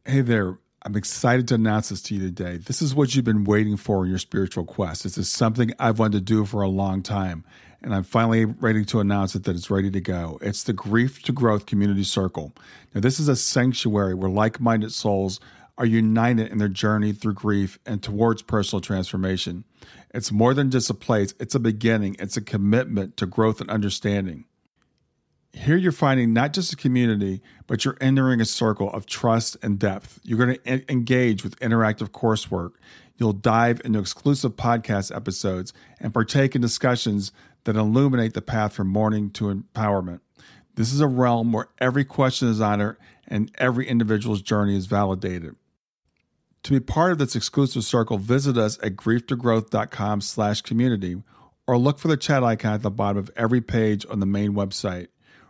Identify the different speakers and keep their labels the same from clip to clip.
Speaker 1: Hey there. I'm excited to announce this to you today. This is what you've been waiting for in your spiritual quest. This is something I've wanted to do for a long time, and I'm finally ready to announce it that it's ready to go. It's the Grief to Growth Community Circle. Now, this is a sanctuary where like-minded souls are united in their journey through grief and towards personal transformation. It's more than just a place. It's a beginning. It's a commitment to growth and understanding. Here you're finding not just a community, but you're entering a circle of trust and depth. You're going to engage with interactive coursework. You'll dive into exclusive podcast episodes and partake in discussions that illuminate the path from mourning to empowerment. This is a realm where every question is honored and every individual's journey is validated. To be part of this exclusive circle, visit us at grieftogrowth.com/community or look for the chat icon at the bottom of every page on the main website.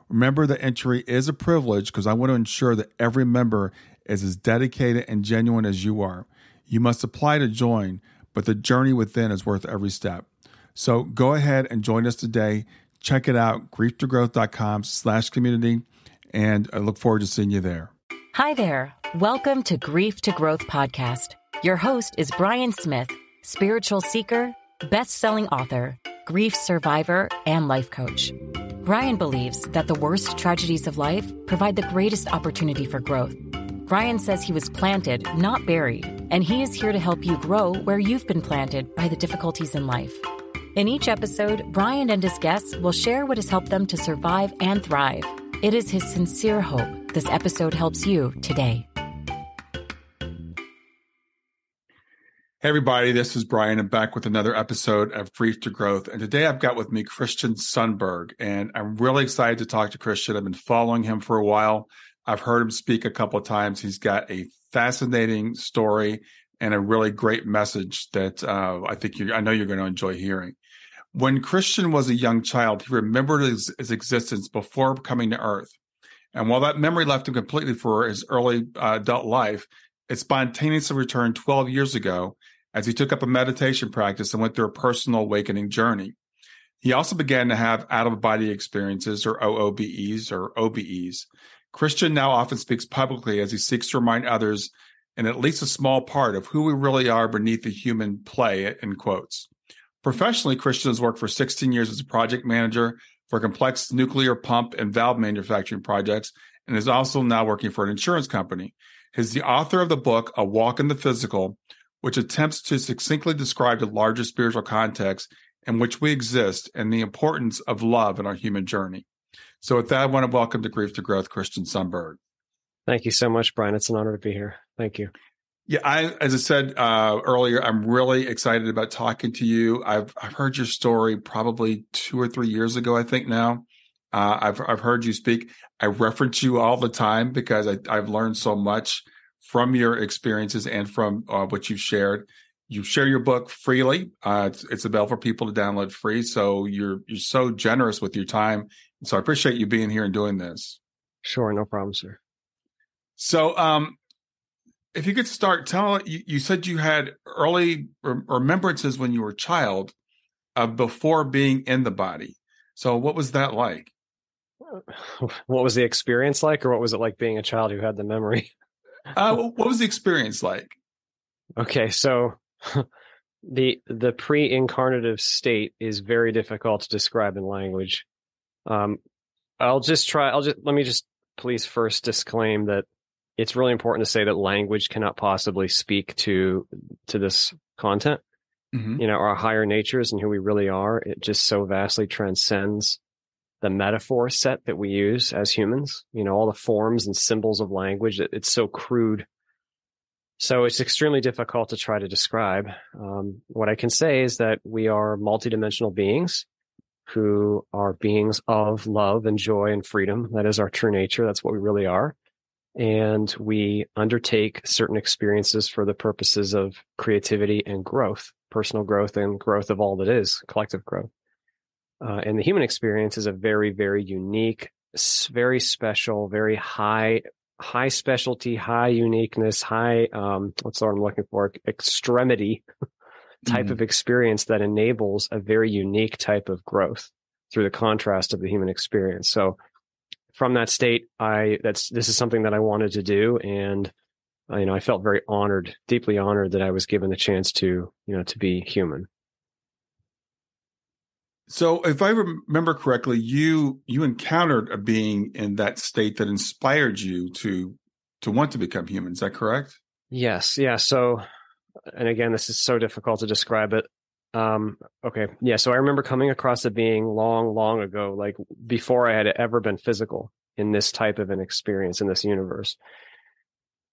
Speaker 1: Remember, the entry is a privilege because I want to ensure that every member is as dedicated and genuine as you are. You must apply to join, but the journey within is worth every step. So go ahead and join us today. Check it out, grieftogrowth.com/community, and I look forward to seeing you there.
Speaker 2: Hi there. Welcome to Grief to Growth podcast. Your host is Brian Smith, spiritual seeker, best-selling author, grief survivor, and life coach. Brian believes that the worst tragedies of life provide the greatest opportunity for growth. Brian says he was planted, not buried, and he is here to help you grow where you've been planted by the difficulties in life. In each episode, Brian and his guests will share what has helped them to survive and thrive. It is his sincere hope this episode helps you today.
Speaker 1: Hey everybody, this is Brian. I'm back with another episode of Grief to Growth. And today I've got with me Christian Sundberg. And I'm really excited to talk to Christian. I've been following him for a while. I've heard him speak a couple of times. He's got a fascinating story and a really great message that I know you're going to enjoy hearing. When Christian was a young child, he remembered his existence before coming to Earth. And while that memory left him completely for his early adult life, it spontaneously returned 12 years ago as he took up a meditation practice and went through a personal awakening journey. He also began to have out-of-body experiences, or OBEs, or OBEs. Christian now often speaks publicly as he seeks to remind others in at least a small part of who we really are beneath the human play, in quotes. Professionally, Christian has worked for 16 years as a project manager for complex nuclear pump and valve manufacturing projects, and is also now working for an insurance company. He's the author of the book, A Walk in the Physical, which attempts to succinctly describe the larger spiritual context in which we exist and the importance of love in our human journey. So with that, I want to welcome to Grief to Growth, Christian Sundberg.
Speaker 3: Thank you so much, Brian. It's an honor to be here. Thank you.
Speaker 1: Yeah, as I said earlier, I'm really excited about talking to you. I've heard your story probably 2 or 3 years ago, I think now. I've heard you speak. I reference you all the time because I've learned so much from your experiences and from what you've shared. You share your book freely. It's available for people to download free. So you're so generous with your time. So I appreciate you being here and doing this.
Speaker 3: Sure, no problem, sir.
Speaker 1: So if you could start, you said you had early remembrances when you were a child before being in the body. So what was that like?
Speaker 3: What was the experience like, or what was it like being a child who had the memory?
Speaker 1: What was the experience like?
Speaker 3: Okay, so the pre-incarnative state is very difficult to describe in language. Let me just please first disclaim that it's really important to say that language cannot possibly speak to this content. Mm-hmm. You know, our higher natures and who we really are. It just so vastly transcends the metaphor set that we use as humans. You know, all the forms and symbols of language. It's so crude. So it's extremely difficult to try to describe. What I can say is that we are multidimensional beings who are beings of love and joy and freedom. That is our true nature. That's what we really are. And we undertake certain experiences for the purposes of creativity and growth, personal growth and growth of all that is, collective growth. And the human experience is a very, very unique, very special, very high specialty, high uniqueness, what's the word I'm looking for? Extremity type of experience that enables a very unique type of growth through the contrast of the human experience. So from that state, this is something that I wanted to do. And I felt very honored, deeply honored that I was given the chance to, to be human.
Speaker 1: So if I remember correctly, you encountered a being in that state that inspired you to want to become human. Is that correct?
Speaker 3: Yes. Yeah. So, and again, this is so difficult to describe it. Okay. Yeah. So I remember coming across a being long, long ago, like before I had ever been physical in this type of an experience in this universe,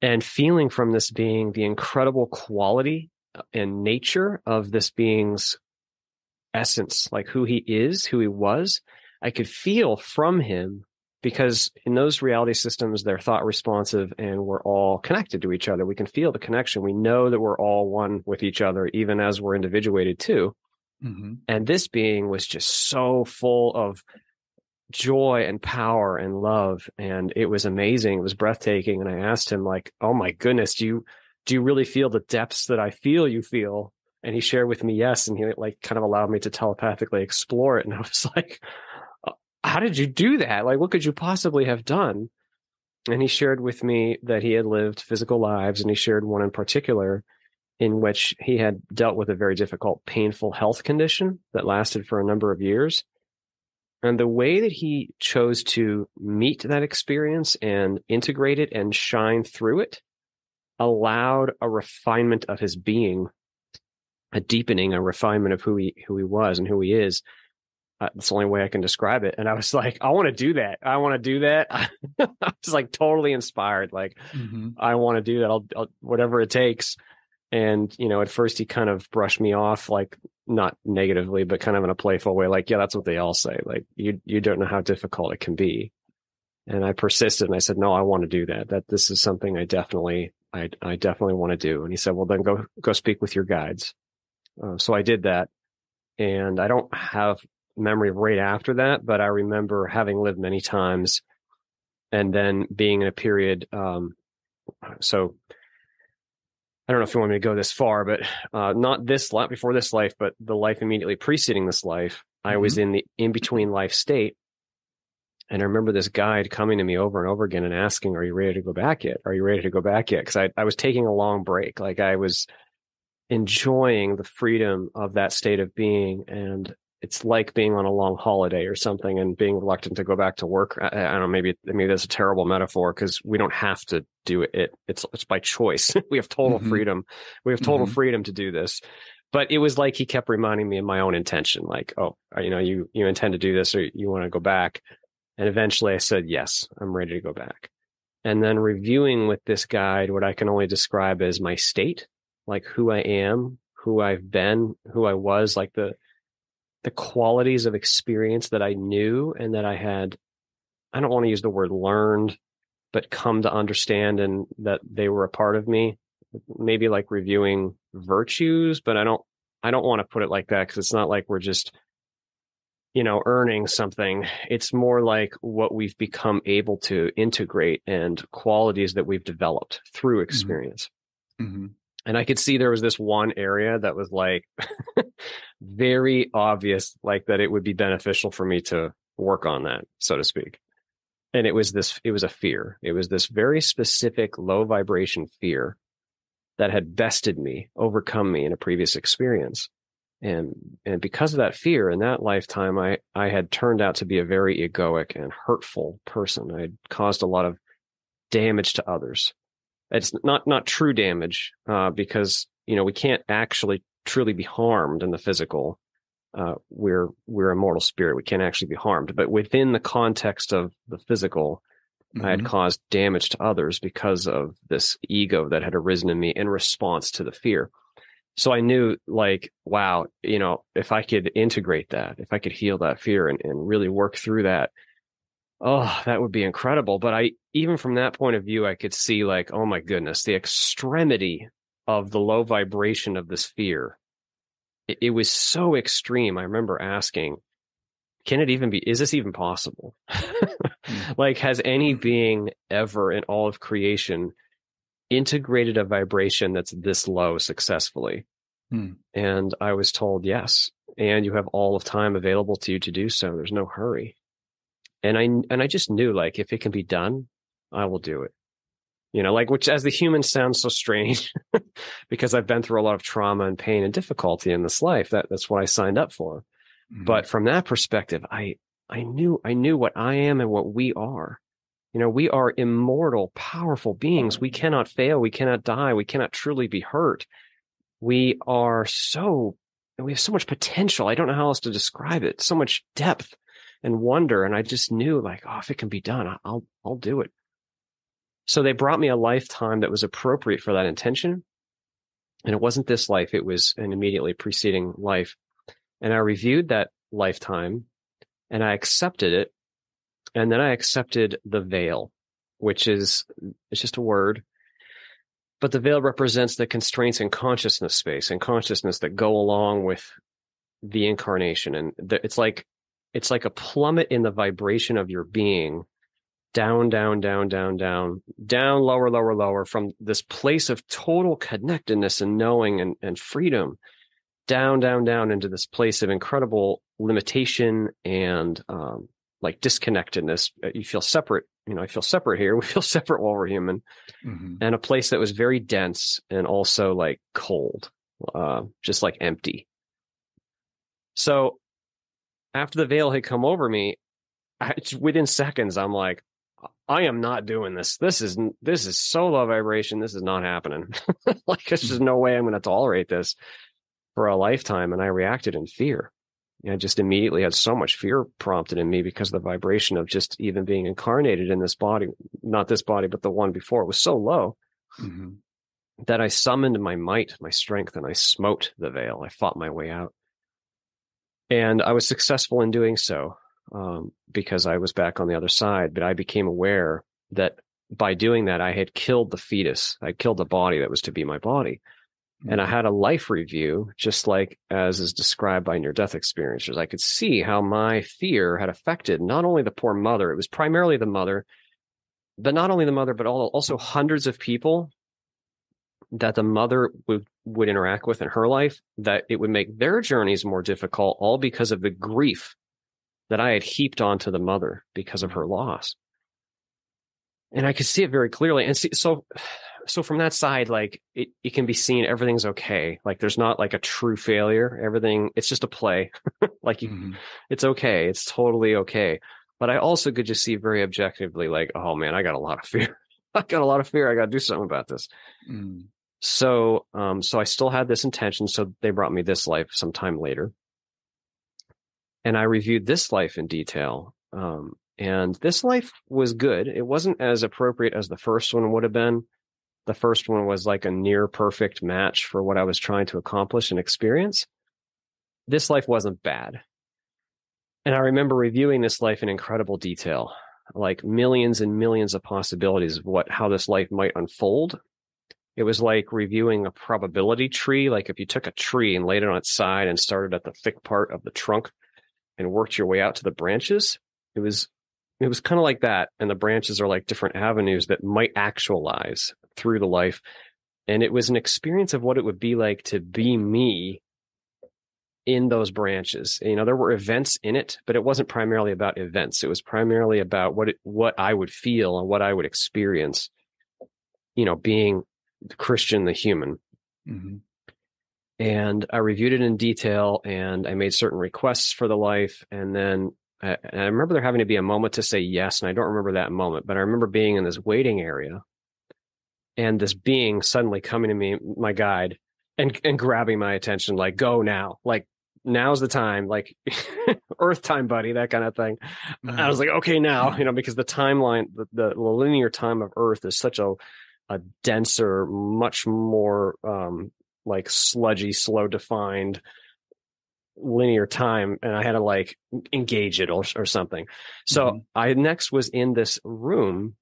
Speaker 3: and feeling from this being the incredible quality and nature of this being's essence, like who he is, who he was. I could feel from him, because in those reality systems, they're thought responsive and we're all connected to each other. We can feel the connection. We know that we're all one with each other, even as we're individuated too.
Speaker 1: Mm-hmm.
Speaker 3: And this being was just so full of joy and power and love. And it was amazing. It was breathtaking. And I asked him, like, oh my goodness, do you really feel the depths that I feel you feel? And he shared with me, yes. And he like kind of allowed me to telepathically explore it. And I was like, how did you do that? Like, what could you possibly have done? And he shared with me that he had lived physical lives, and he shared one in particular in which he had dealt with a very difficult, painful health condition that lasted for a number of years. And the way that he chose to meet that experience and integrate it and shine through it allowed a refinement of his being, a deepening, a refinement of who he was and who he is. That's the only way I can describe it. And I was like, I want to do that. I want to do that. I was like totally inspired. Like, I want to do that. I'll whatever it takes. And, at first he kind of brushed me off, like not negatively, but kind of in a playful way. Like, yeah, that's what they all say. Like, you don't know how difficult it can be. And I persisted and I said, no, I want to do that. This is something I definitely want to do. And he said, well, then go speak with your guides. So I did that. And I don't have memory right after that, but I remember having lived many times and then being in a period. So I don't know if you want me to go this far, but not this life, before this life, but the life immediately preceding this life. I was in the in-between life state. And I remember this guide coming to me over and over again and asking, are you ready to go back yet? Are you ready to go back yet? Because I was taking a long break. Like, I was enjoying the freedom of that state of being. And it's like being on a long holiday or something and being reluctant to go back to work. I don't know, maybe that's a terrible metaphor, because we don't have to do it. It's by choice. We have total freedom. We have total freedom to do this. But it was like he kept reminding me of my own intention. Like, oh, you intend to do this, or you want to go back. And eventually I said, yes, I'm ready to go back. And then reviewing with this guide what I can only describe as my state, like who I am, who I've been, who I was, like the qualities of experience that I knew and that I had, I don't want to use the word learned, but come to understand, and that they were a part of me. Maybe like reviewing virtues, but I don't want to put it like that, because it's not like we're just, earning something. It's more like what we've become able to integrate and qualities that we've developed through experience. And I could see there was this one area that was like very obvious, like that it would be beneficial for me to work on that, so to speak. And it was a fear. It was this very specific low vibration fear that had bested me, overcome me in a previous experience. And because of that fear in that lifetime, I had turned out to be a very egoic and hurtful person. I had caused a lot of damage to others. It's not true damage, because, we can't actually truly be harmed in the physical. We're a mortal spirit. We can't actually be harmed. But within the context of the physical, I had caused damage to others because of this ego that had arisen in me in response to the fear. So I knew, like, wow, if I could integrate that, if I could heal that fear and really work through that, oh, that would be incredible. But even from that point of view, I could see, like, oh my goodness, the extremity of the low vibration of this fear. It was so extreme. I remember asking, is this even possible? Like, has any being ever in all of creation integrated a vibration that's this low successfully? And I was told, yes. And you have all of time available to you to do so. There's no hurry. And I just knew, like, if it can be done, I will do it. like, which as the human sounds so strange because I've been through a lot of trauma and pain and difficulty in this life. That's what I signed up for.
Speaker 1: Mm-hmm.
Speaker 3: But from that perspective, I knew what I am and what we are. We are immortal, powerful beings. We cannot fail. We cannot die. We cannot truly be hurt. We have so much potential. I don't know how else to describe it. So much depth and wonder. And I just knew, like, oh, if it can be done, I'll do it. So they brought me a lifetime that was appropriate for that intention. And it wasn't this life. It was an immediately preceding life. And I reviewed that lifetime and I accepted it. And then I accepted the veil, which it's just a word. But the veil represents the constraints in consciousness space and consciousness that go along with the incarnation. And it's like a plummet in the vibration of your being, down, down, down, down, down, down, lower, lower, lower, from this place of total connectedness and knowing and freedom, down, down, down into this place of incredible limitation and like disconnectedness. You feel separate. I feel separate here. We feel separate while we're human.
Speaker 1: Mm-hmm.
Speaker 3: And a place that was very dense and also like cold, just like empty. So after the veil had come over me, within seconds, I'm like, I am not doing this. This is so low vibration. This is not happening. Like, there's just no way I'm going to tolerate this for a lifetime. And I reacted in fear. I just immediately had so much fear prompted in me because of the vibration of just even being incarnated in this body, not this body, but the one before. It was so low that I summoned my might, my strength, and I smote the veil. I fought my way out. And I was successful in doing so because I was back on the other side. But I became aware that by doing that, I had killed the fetus. I killed the body that was to be my body. And I had a life review, just like as is described by near-death experiencers. I could see how my fear had affected not only the poor mother, it was primarily the mother, but not only the mother, but also hundreds of people that the mother would interact with in her life, that it would make their journeys more difficult, all because of the grief that I had heaped onto the mother because of her loss. And I could see it very clearly. And so from that side, like it can be seen, everything's okay. Like there's not like a true failure. Everything, it's just a play. Like it's okay. It's totally okay. But I also could just see very objectively, like, oh man, I got a lot of fear. I got to do something about this. So I still had this intention. So they brought me this life sometime later. And I reviewed this life in detail. And this life was good. It wasn't as appropriate as the first one would have been. The first one was like a near perfect match for what I was trying to accomplish and experience. This life wasn't bad. And I remember reviewing this life in incredible detail, like millions and millions of possibilities of how this life might unfold. It was like reviewing a probability tree. Like if you took a tree and laid it on its side and started at the thick part of the trunk and worked your way out to the branches, it was kind of like that. And the branches are like different avenues that might actualize through the life. And it was an experience of what it would be like to be me in those branches. There were events in it, but it wasn't primarily about events. It was primarily about what I would feel and what I would experience, being Christian, the human. And I reviewed it in detail and I made certain requests for the life. And then I remember there having to be a moment to say yes. And I don't remember that moment, but I remember being in this waiting area and this being suddenly coming to me, my guide, and grabbing my attention, like, go now, like, now's the time, like Earth time, buddy, that kind of thing. I was like, okay, now, because the timeline, the linear time of Earth is such a denser, much more like sludgy, slow defined linear time, and I had to like engage it or something. So I next was in this room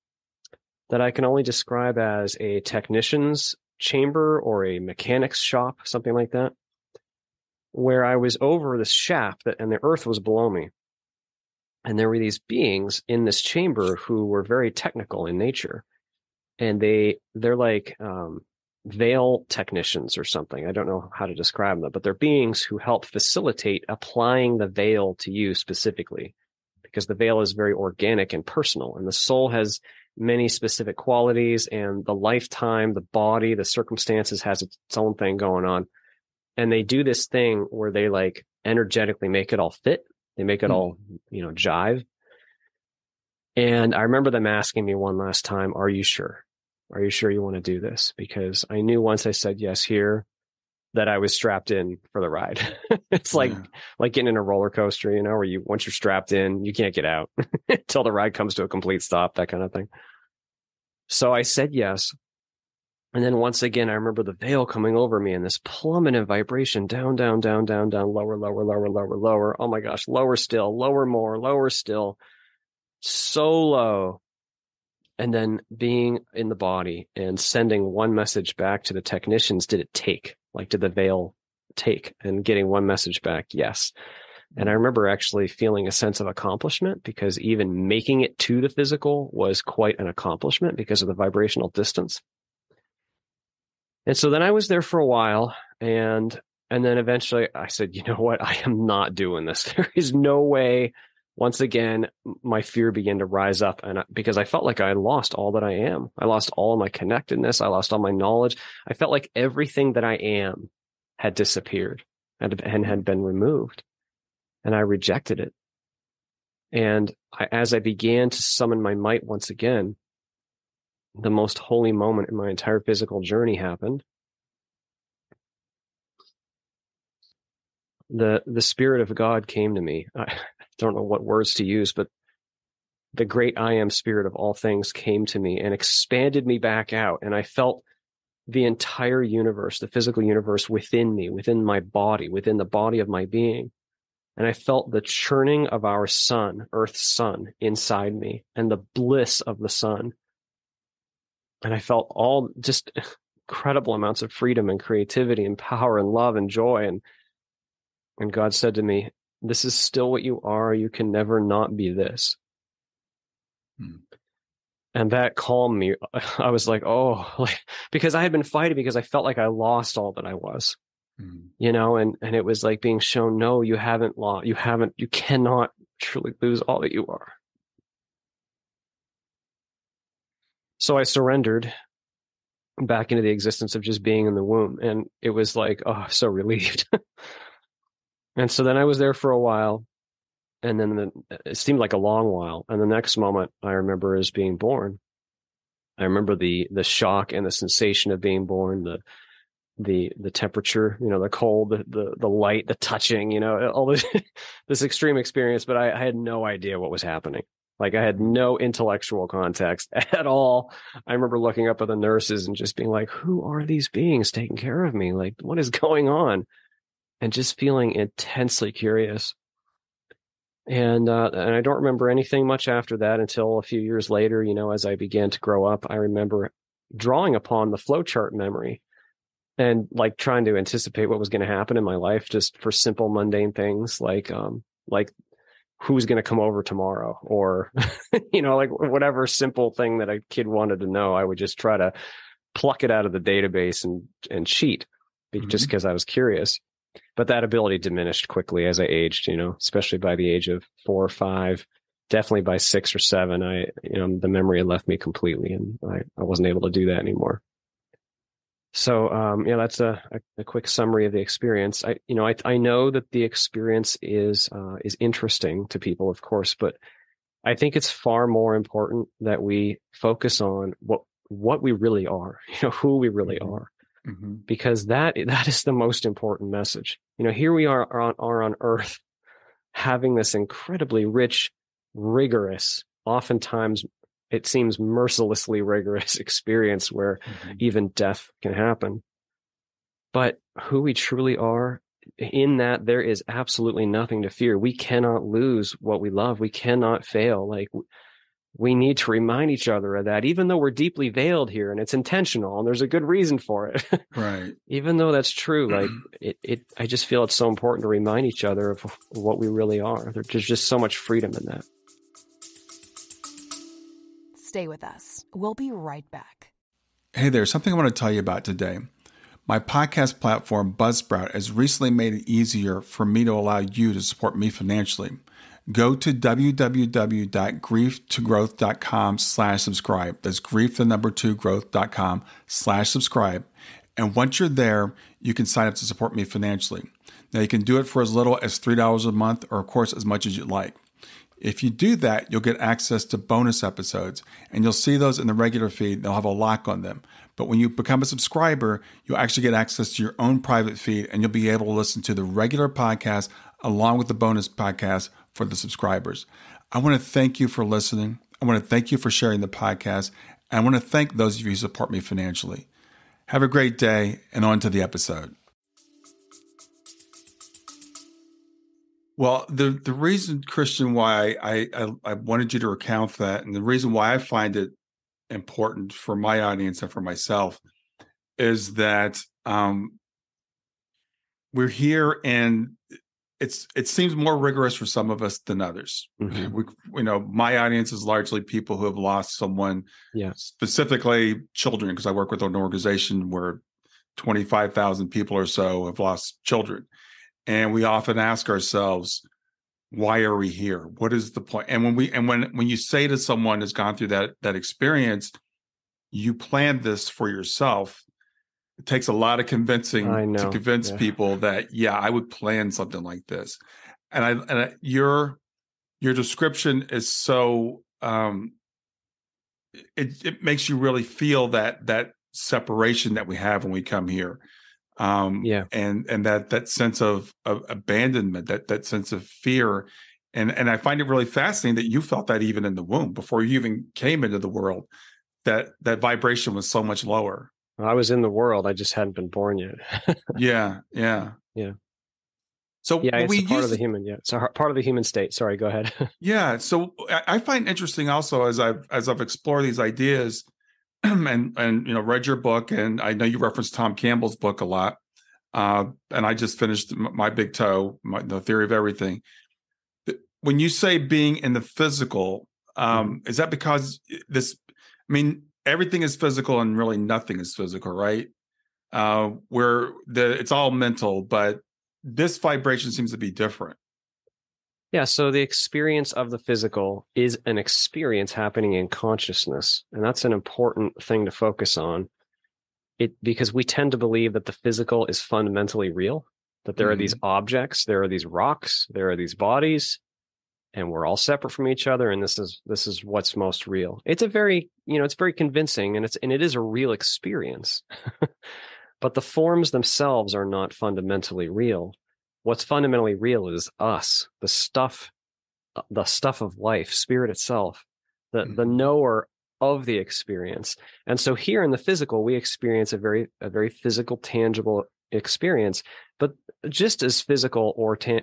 Speaker 3: that I can only describe as a technician's chamber or a mechanic's shop, something like that, where I was over this shaft and the earth was below me. And there were these beings in this chamber who were very technical in nature. And they're like veil technicians or something. I don't know how to describe them, but they're beings who help facilitate applying the veil to you specifically, because the veil is very organic and personal, and the soul has many specific qualities, and the lifetime, the body, the circumstances has its own thing going on. And they do this thing where they like energetically make it all fit. They make it all, jive. And I remember them asking me one last time, are you sure? Are you sure you want to do this? Because I knew once I said yes here, that I was strapped in for the ride. It's like getting in a roller coaster, where once you're strapped in, you can't get out until the ride comes to a complete stop, that kind of thing. So I said yes. And then once again, I remember the veil coming over me and this plummeting vibration down, down, down, down, down, lower, lower, lower, lower, lower. Oh my gosh, lower still, lower more, lower still, so low. And then being in the body and sending one message back to the technicians, did it take? Like, did the veil take? And getting one message back, yes. And I remember actually feeling a sense of accomplishment, because even making it to the physical was quite an accomplishment because of the vibrational distance. And so then I was there for a while, and then eventually I said, you know what? I am not doing this. There is no way. Once again, my fear began to rise up, and because I felt like I had lost all that I am. I lost all of my connectedness. I lost all my knowledge. I felt like everything that I am had disappeared and had been removed, and I rejected it. And as I began to summon my might once again, the most holy moment in my entire physical journey happened. The Spirit of God came to me. I don't know what words to use, but the great I am Spirit of all things came to me and expanded me back out. And I felt the entire universe, the physical universe within me, within my body, within the body of my being. And I felt the churning of our sun, Earth's sun, inside me, and the bliss of the sun. And I felt all just incredible amounts of freedom and creativity and power and love and joy. And God said to me, this is still what you are. You can never not be this. And that calmed me. I was like, because I had been fighting, because I felt like I lost all that I was, and it was like being shown, no, you haven't lost. You cannot truly lose all that you are. So I surrendered back into the existence of just being in the womb. And it was like, so relieved. And so then I was there for a while. And then it seemed like a long while. And the next moment I remember is being born. I remember the shock and the sensation of being born, the temperature, the cold, the light, the touching, all this extreme experience. But I had no idea what was happening. Like, I had no intellectual context at all. I remember looking up at the nurses and just being like, who are these beings taking care of me? Like, what is going on? And just feeling intensely curious. And I don't remember anything much after that until a few years later, as I began to grow up. I remember drawing upon the flowchart memory and like trying to anticipate what was going to happen in my life, just for simple, mundane things like who's going to come over tomorrow, or, like whatever simple thing that a kid wanted to know. I would just try to pluck it out of the database and cheat, just because I was curious. But that ability diminished quickly as I aged, especially by the age of 4 or 5, definitely by 6 or 7, the memory had left me completely, and I wasn't able to do that anymore. So, that's a quick summary of the experience. I know that the experience is interesting to people, of course, but I think it's far more important that we focus on what we really are, who we really are, because that is the most important message. Here we are on Earth, having this incredibly rich, rigorous, oftentimes it seems mercilessly rigorous experience where even death can happen. But who we truly are, in that there is absolutely nothing to fear. We cannot lose what we love. We cannot fail. Like, we need to remind each other of that, even though we're deeply veiled here and it's intentional and there's a good reason for it.
Speaker 1: Right.
Speaker 3: Even though that's true, like I just feel it's so important to remind each other of what we really are. There's just so much freedom in that.
Speaker 4: Stay with us. We'll be right back.
Speaker 1: Hey there, something I want to tell you about today. My podcast platform, Buzzsprout, has recently made it easier for me to allow you to support me financially. go to www.grieftogrowth.com/subscribe. That's growth.com/subscribe. And once you're there, you can sign up to support me financially. Now, you can do it for as little as $3 a month, or of course, as much as you'd like. If you do that, you'll get access to bonus episodes, and you'll see those in the regular feed. They'll have a lock on them. But when you become a subscriber, you'll actually get access to your own private feed, and you'll be able to listen to the regular podcast along with the bonus podcast for the subscribers. I want to thank you for listening. I want to thank you for sharing the podcast. And I want to thank those of you who support me financially. Have a great day, and on to the episode. Well, the reason, Christian, why I wanted you to recount that, and the reason why I find it important for my audience and for myself, is that we're here, and it seems more rigorous for some of us than others. Mm-hmm. My audience is largely people who have lost someone, specifically children, because I work with an organization where 25,000 people or so have lost children. And we often ask ourselves, why are we here? What is the point? And when you say to someone who's gone through that experience, you planned this for yourself, it takes a lot of convincing to convince people that, I would plan something like this. And your description is so it makes you really feel that separation that we have when we come here. And that sense of abandonment, that sense of fear. And I find it really fascinating that you felt that even in the womb, before you even came into the world, that vibration was so much lower.
Speaker 3: I was in the world. I just hadn't been born yet.
Speaker 1: Yeah. So
Speaker 3: it's part of the human. Yeah, it's a part of the human state. Sorry, go ahead.
Speaker 1: So I find interesting also as I've explored these ideas and read your book, and I know you referenced Tom Campbell's book a lot. And I just finished My Big Toe, The Theory of Everything. When you say being in the physical, is that because everything is physical and really nothing is physical, right? It's all mental, but this vibration seems to be different.
Speaker 3: Yeah, so the experience of the physical is an experience happening in consciousness, and that's an important thing to focus on. Because we tend to believe that the physical is fundamentally real, that there are these objects, there are these rocks, there are these bodies, and we're all separate from each other, and this is what's most real. It's a very, it's very convincing, and it is a real experience. But the forms themselves are not fundamentally real. What's fundamentally real is us, the stuff of life, spirit itself, the knower of the experience. And so here in the physical, we experience a very physical, tangible experience, but just as physical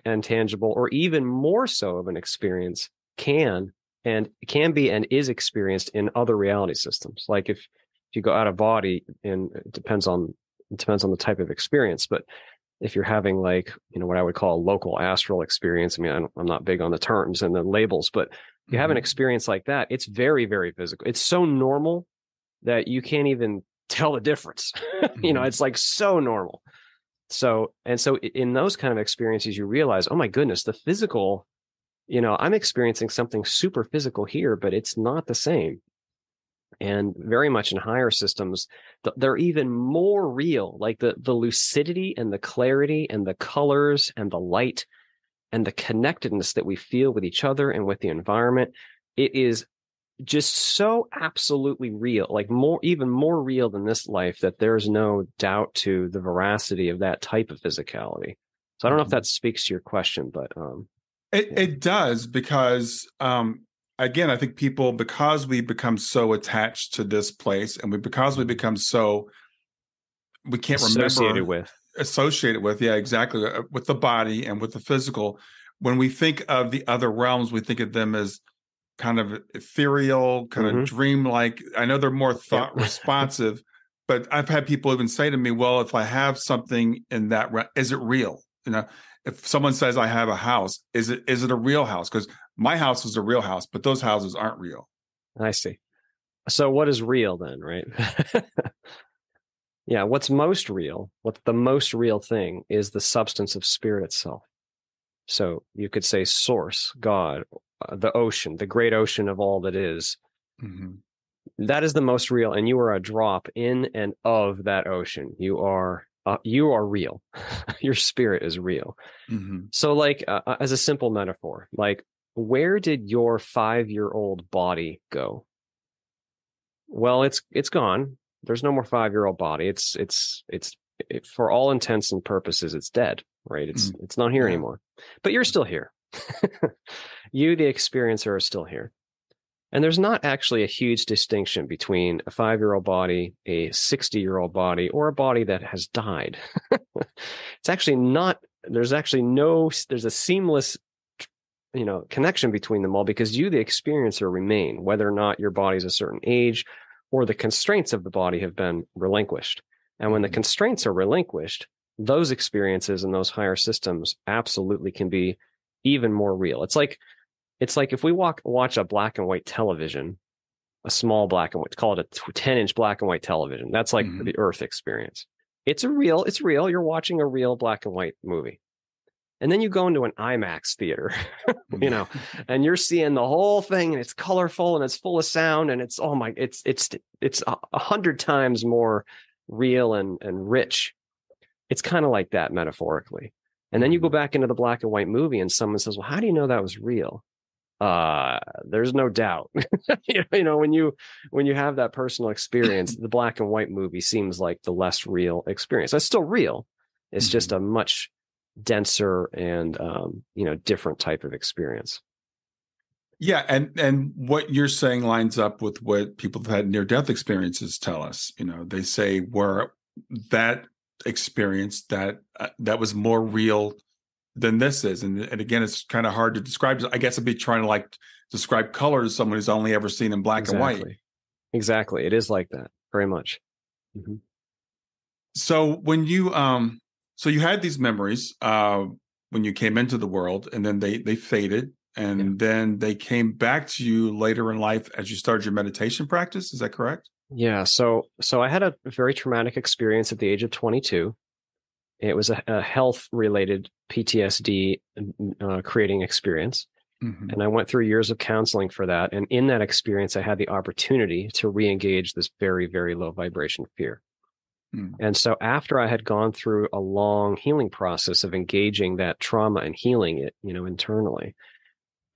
Speaker 3: and tangible, or even more so of an experience can be and is experienced in other reality systems. Like if you go out of body, and it depends on the type of experience, but if you're having what I would call a local astral experience, I'm not big on the terms and the labels, but if you have an experience like that, it's very, very physical. It's so normal that you can't even tell the difference. It's like so normal. So in those kind of experiences, you realize, oh my goodness, the physical, I'm experiencing something super physical here, but it's not the same. And very much in higher systems, they're even more real, like the lucidity and the clarity and the colors and the light and the connectedness that we feel with each other and with the environment. It is just so absolutely real, like even more real than this life, that there's no doubt to the veracity of that type of physicality. So I don't know if that speaks to your question, but
Speaker 1: it does, because again, I think people, because we become so attached to this place, and we can't remember associated with, exactly, with the body and with the physical. When we think of the other realms, we think of them as kind of ethereal, kind of dreamlike. I know they're more thought responsive, but I've had people even say to me, well, if I have something in that, is it real? If someone says I have a house, is it a real house? Because my house is a real house, but those houses aren't real.
Speaker 3: I see. So what is real then, right? What's most real, what's the most real thing is the substance of spirit itself. So you could say source, God, the ocean, the great ocean of all that is.
Speaker 1: Mm-hmm.
Speaker 3: That is the most real, and you are a drop in and of that ocean. You are real. Your spirit is real.
Speaker 1: Mm-hmm.
Speaker 3: So, like, as a simple metaphor, like, where did your 5-year-old body go? Well, it's gone. There's no more 5-year-old body. It's for all intents and purposes, it's dead, right? It's not here anymore. But you're still here. You, the experiencer, are still here. And there's not actually a huge distinction between a 5-year-old body, a 60-year-old body, or a body that has died. It's actually not, there's a seamless, connection between them all, because you, the experiencer, remain, whether or not your body's a certain age or the constraints of the body have been relinquished. And when the constraints are relinquished, those experiences and those higher systems absolutely can be even more real. It's like if we watch a black and white television, a small black and white, call it a 10-inch black and white television. That's like the Earth experience. It's real. You're watching a real black and white movie. And then you go into an IMAX theater, and you're seeing the whole thing, and it's colorful and it's full of sound, and it's 100 times more real and rich. It's kind of like that metaphorically. And then you go back into the black and white movie, and someone says, well, how do you know that was real? There's no doubt. When you have that personal experience, the black and white movie seems like the less real experience. That's still real. It's just a much denser and different type of experience.
Speaker 1: Yeah, and what you're saying lines up with what people who've had near-death experiences tell us. They say where that experience that was more real than this is, and again, it's kind of hard to describe. I guess I'd be trying to describe color to someone who's only ever seen in black and white.
Speaker 3: Exactly, it is like that, very much. Mm-hmm.
Speaker 1: So when you you had these memories when you came into the world, and then they faded, and then they came back to you later in life as you started your meditation practice. Is that correct?
Speaker 3: Yeah. So I had a very traumatic experience at the age of 22. It was a health-related PTSD creating experience. Mm-hmm. And I went through years of counseling for that. And in that experience, I had the opportunity to re-engage this very, very low vibration fear. And so after I had gone through a long healing process of engaging that trauma and healing it, internally,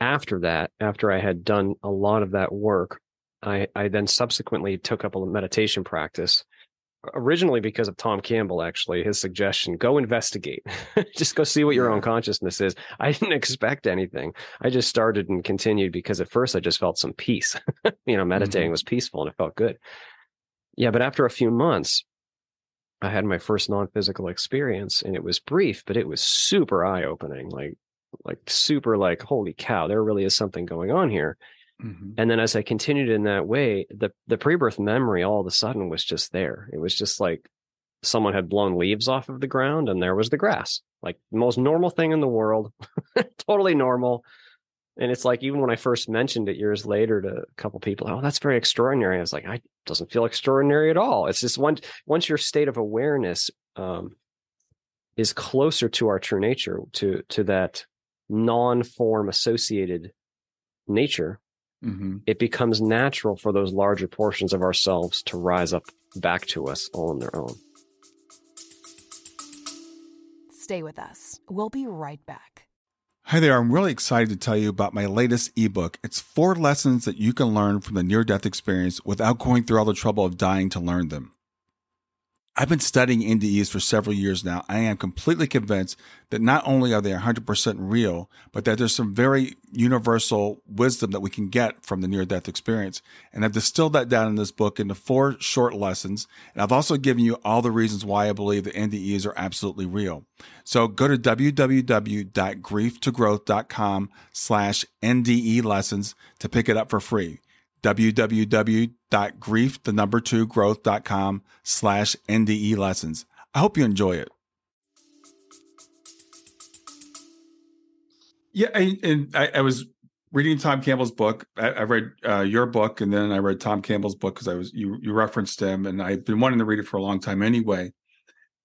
Speaker 3: after I had done a lot of that work, I then subsequently took up a meditation practice, originally because of Tom Campbell, actually, his suggestion, go investigate, just go see what your own consciousness is. I didn't expect anything. I just started and continued because at first I just felt some peace. Meditating was peaceful and it felt good. Yeah. But after a few months, I had my first non-physical experience, and it was brief, but it was super eye-opening, like super holy cow, there really is something going on here. Mm-hmm. And then as I continued in that way, the pre-birth memory all of a sudden was just there. It was just like someone had blown leaves off of the ground, and there was the grass, like the most normal thing in the world, totally normal. And it's like, even when I first mentioned it years later to a couple people, oh, that's very extraordinary. I was like, it doesn't feel extraordinary at all. It's just once your state of awareness is closer to our true nature, to that non-form associated nature, it becomes natural for those larger portions of ourselves to rise up back to us all on their own.
Speaker 4: Stay with us. We'll be right back.
Speaker 1: Hi there, I'm really excited to tell you about my latest ebook. It's 4 lessons that you can learn from the near-death experience without going through all the trouble of dying to learn them. I've been studying NDEs for several years now. I am completely convinced that not only are they 100% real, but that there's some very universal wisdom that we can get from the near-death experience. And I've distilled that down in this book into 4 short lessons. And I've also given you all the reasons why I believe the NDEs are absolutely real. So go to www.grieftogrowth.com/NDE lessons to pick it up for free. www.growth.com/NDE lessons. I hope you enjoy it. Yeah, and I was reading Tom Campbell's book. I read your book, and then I read Tom Campbell's book because you referenced him, and I've been wanting to read it for a long time anyway.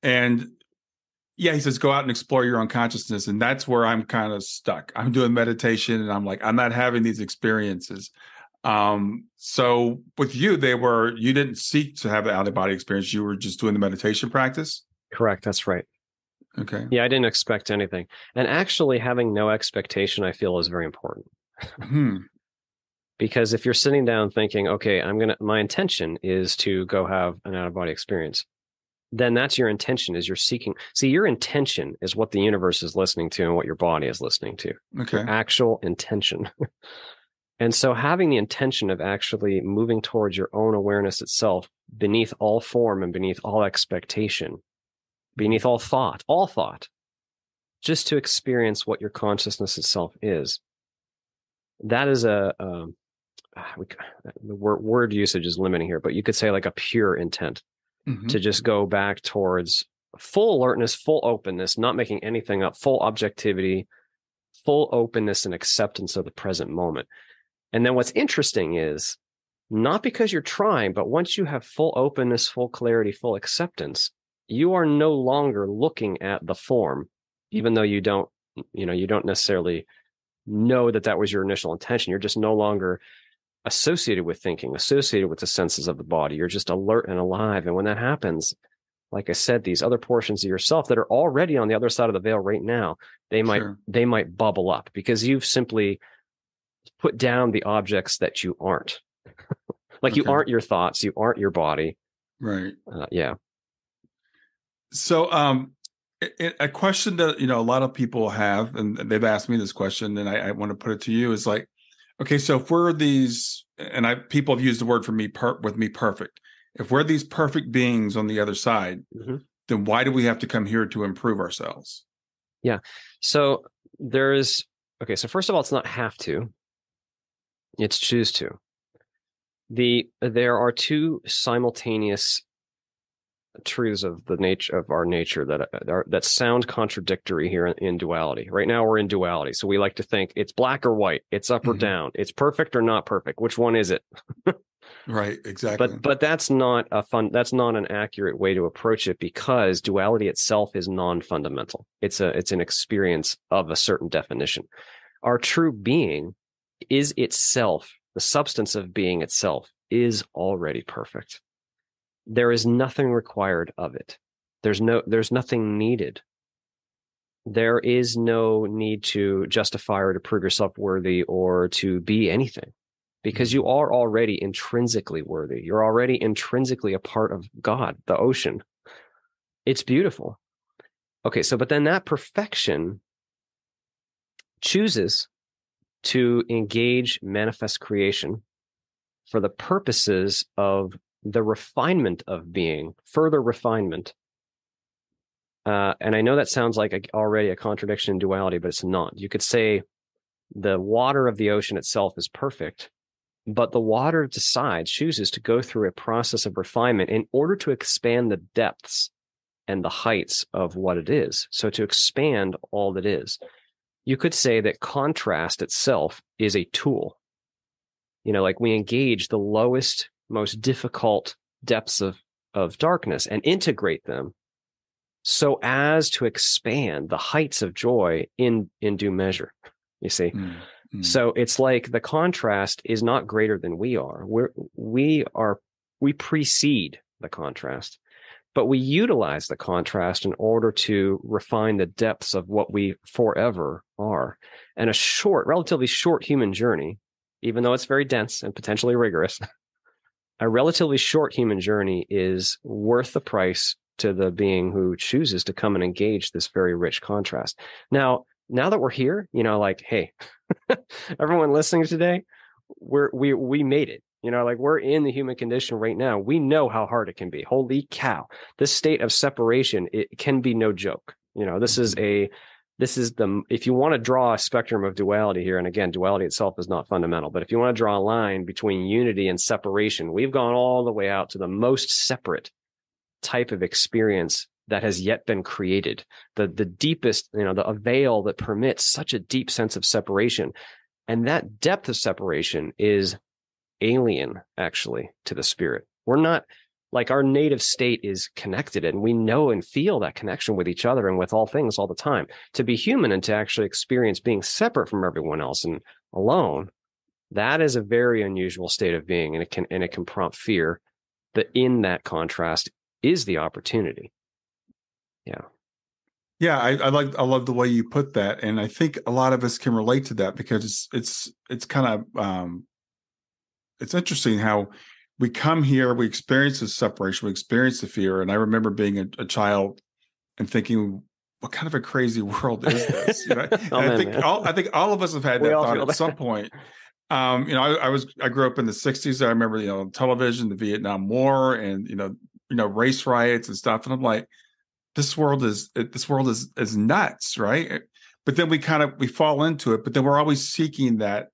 Speaker 1: And Yeah, he says, go out and explore your own consciousness. And that's where I'm kind of stuck. I'm doing meditation and I'm like, I'm not having these experiences. So with you, you didn't seek to have the out of body experience. You were just doing the meditation practice.
Speaker 3: Correct. That's right.
Speaker 1: Okay.
Speaker 3: Yeah, I didn't expect anything. And actually having no expectation, I feel, is very important. Because if you're sitting down thinking, okay, my intention is to go have an out of body experience, then that's your intention, is you're seeking. See, your intention is what the universe is listening to and what your body is listening to.
Speaker 1: Okay.
Speaker 3: Your actual intention. And so having the intention of actually moving towards your own awareness itself beneath all form and beneath all expectation, beneath all thought, just to experience what your consciousness itself is. That is the word usage is limiting here, but you could say like a pure intent. To just go back towards full alertness, full openness, not making anything up, full objectivity, full openness and acceptance of the present moment. And then what's interesting is not because you're trying, but once you have full openness, full clarity, full acceptance, you are no longer looking at the form, even though you don't necessarily know that was your initial intention. You're just no longer associated with thinking, associated with the senses of the body. You're just alert and alive. And when that happens, like I said, these other portions of yourself that are already on the other side of the veil right now, they might bubble up because you've simply put down the objects that you aren't. You aren't your thoughts, you aren't your body.
Speaker 1: Right.
Speaker 3: Yeah.
Speaker 1: So a question that a lot of people have, and they've asked me this question, and I want to put it to you, is like, okay, so if we're these, and people have used the word for me, perfect. If we're these perfect beings on the other side, then why do we have to come here to improve ourselves?
Speaker 3: Yeah. So so first of all, it's not have to, it's choose to. There are two simultaneous truths of the nature of our nature that sound contradictory here in duality. Right now we're in duality. So we like to think it's black or white, it's up or down, it's perfect or not perfect. Which one is it?
Speaker 1: Right, exactly.
Speaker 3: But that's not an accurate way to approach it, because duality itself is non-fundamental. It's an experience of a certain definition. Our true being is itself, the substance of being itself is already perfect. There is nothing required of it. There's nothing needed. There is no need to justify or to prove yourself worthy or to be anything, because you are already intrinsically worthy. You're already intrinsically a part of God, the ocean. It's beautiful. Okay, but then that perfection chooses to engage manifest creation for the purposes of the refinement of being, further refinement. And I know that sounds like already a contradiction in duality, but it's not. You could say the water of the ocean itself is perfect, but the water chooses to go through a process of refinement in order to expand the depths and the heights of what it is. So to expand all that is. You could say that contrast itself is a tool. Like we engage the lowest, most difficult depths of darkness and integrate them so as to expand the heights of joy in due measure, you see. So it's like the contrast is not greater than we are. We precede the contrast, but we utilize the contrast in order to refine the depths of what we forever are. And relatively short human journey, even though it's very dense and potentially rigorous, a relatively short human journey is worth the price to the being who chooses to come and engage this very rich contrast. Now that we're here, hey, everyone listening today, we made it. We're in the human condition right now. We know how hard it can be. Holy cow. This state of separation, it can be no joke. If you want to draw a spectrum of duality here, and again, duality itself is not fundamental, but if you want to draw a line between unity and separation, we've gone all the way out to the most separate type of experience that has yet been created. The deepest, the veil that permits such a deep sense of separation. And that depth of separation is alien, actually, to the spirit. We're like our native state is connected, and we know and feel that connection with each other and with all things all the time. To be human and to actually experience being separate from everyone else and alone, that is a very unusual state of being, and it can prompt fear. But in that contrast is the opportunity. Yeah.
Speaker 1: Yeah, I love the way you put that, and I think a lot of us can relate to that, because it's kind of it's interesting how we come here, we experience this separation, we experience the fear, and I remember being a child and thinking, what kind of a crazy world is this? You know? I think all of us have had that thought at some point. You know, I grew up in the 60s. I remember, you know, television, the Vietnam War, and you know, race riots and stuff, and I'm like, this world is nuts, right? But then we fall into it, but then we're always seeking that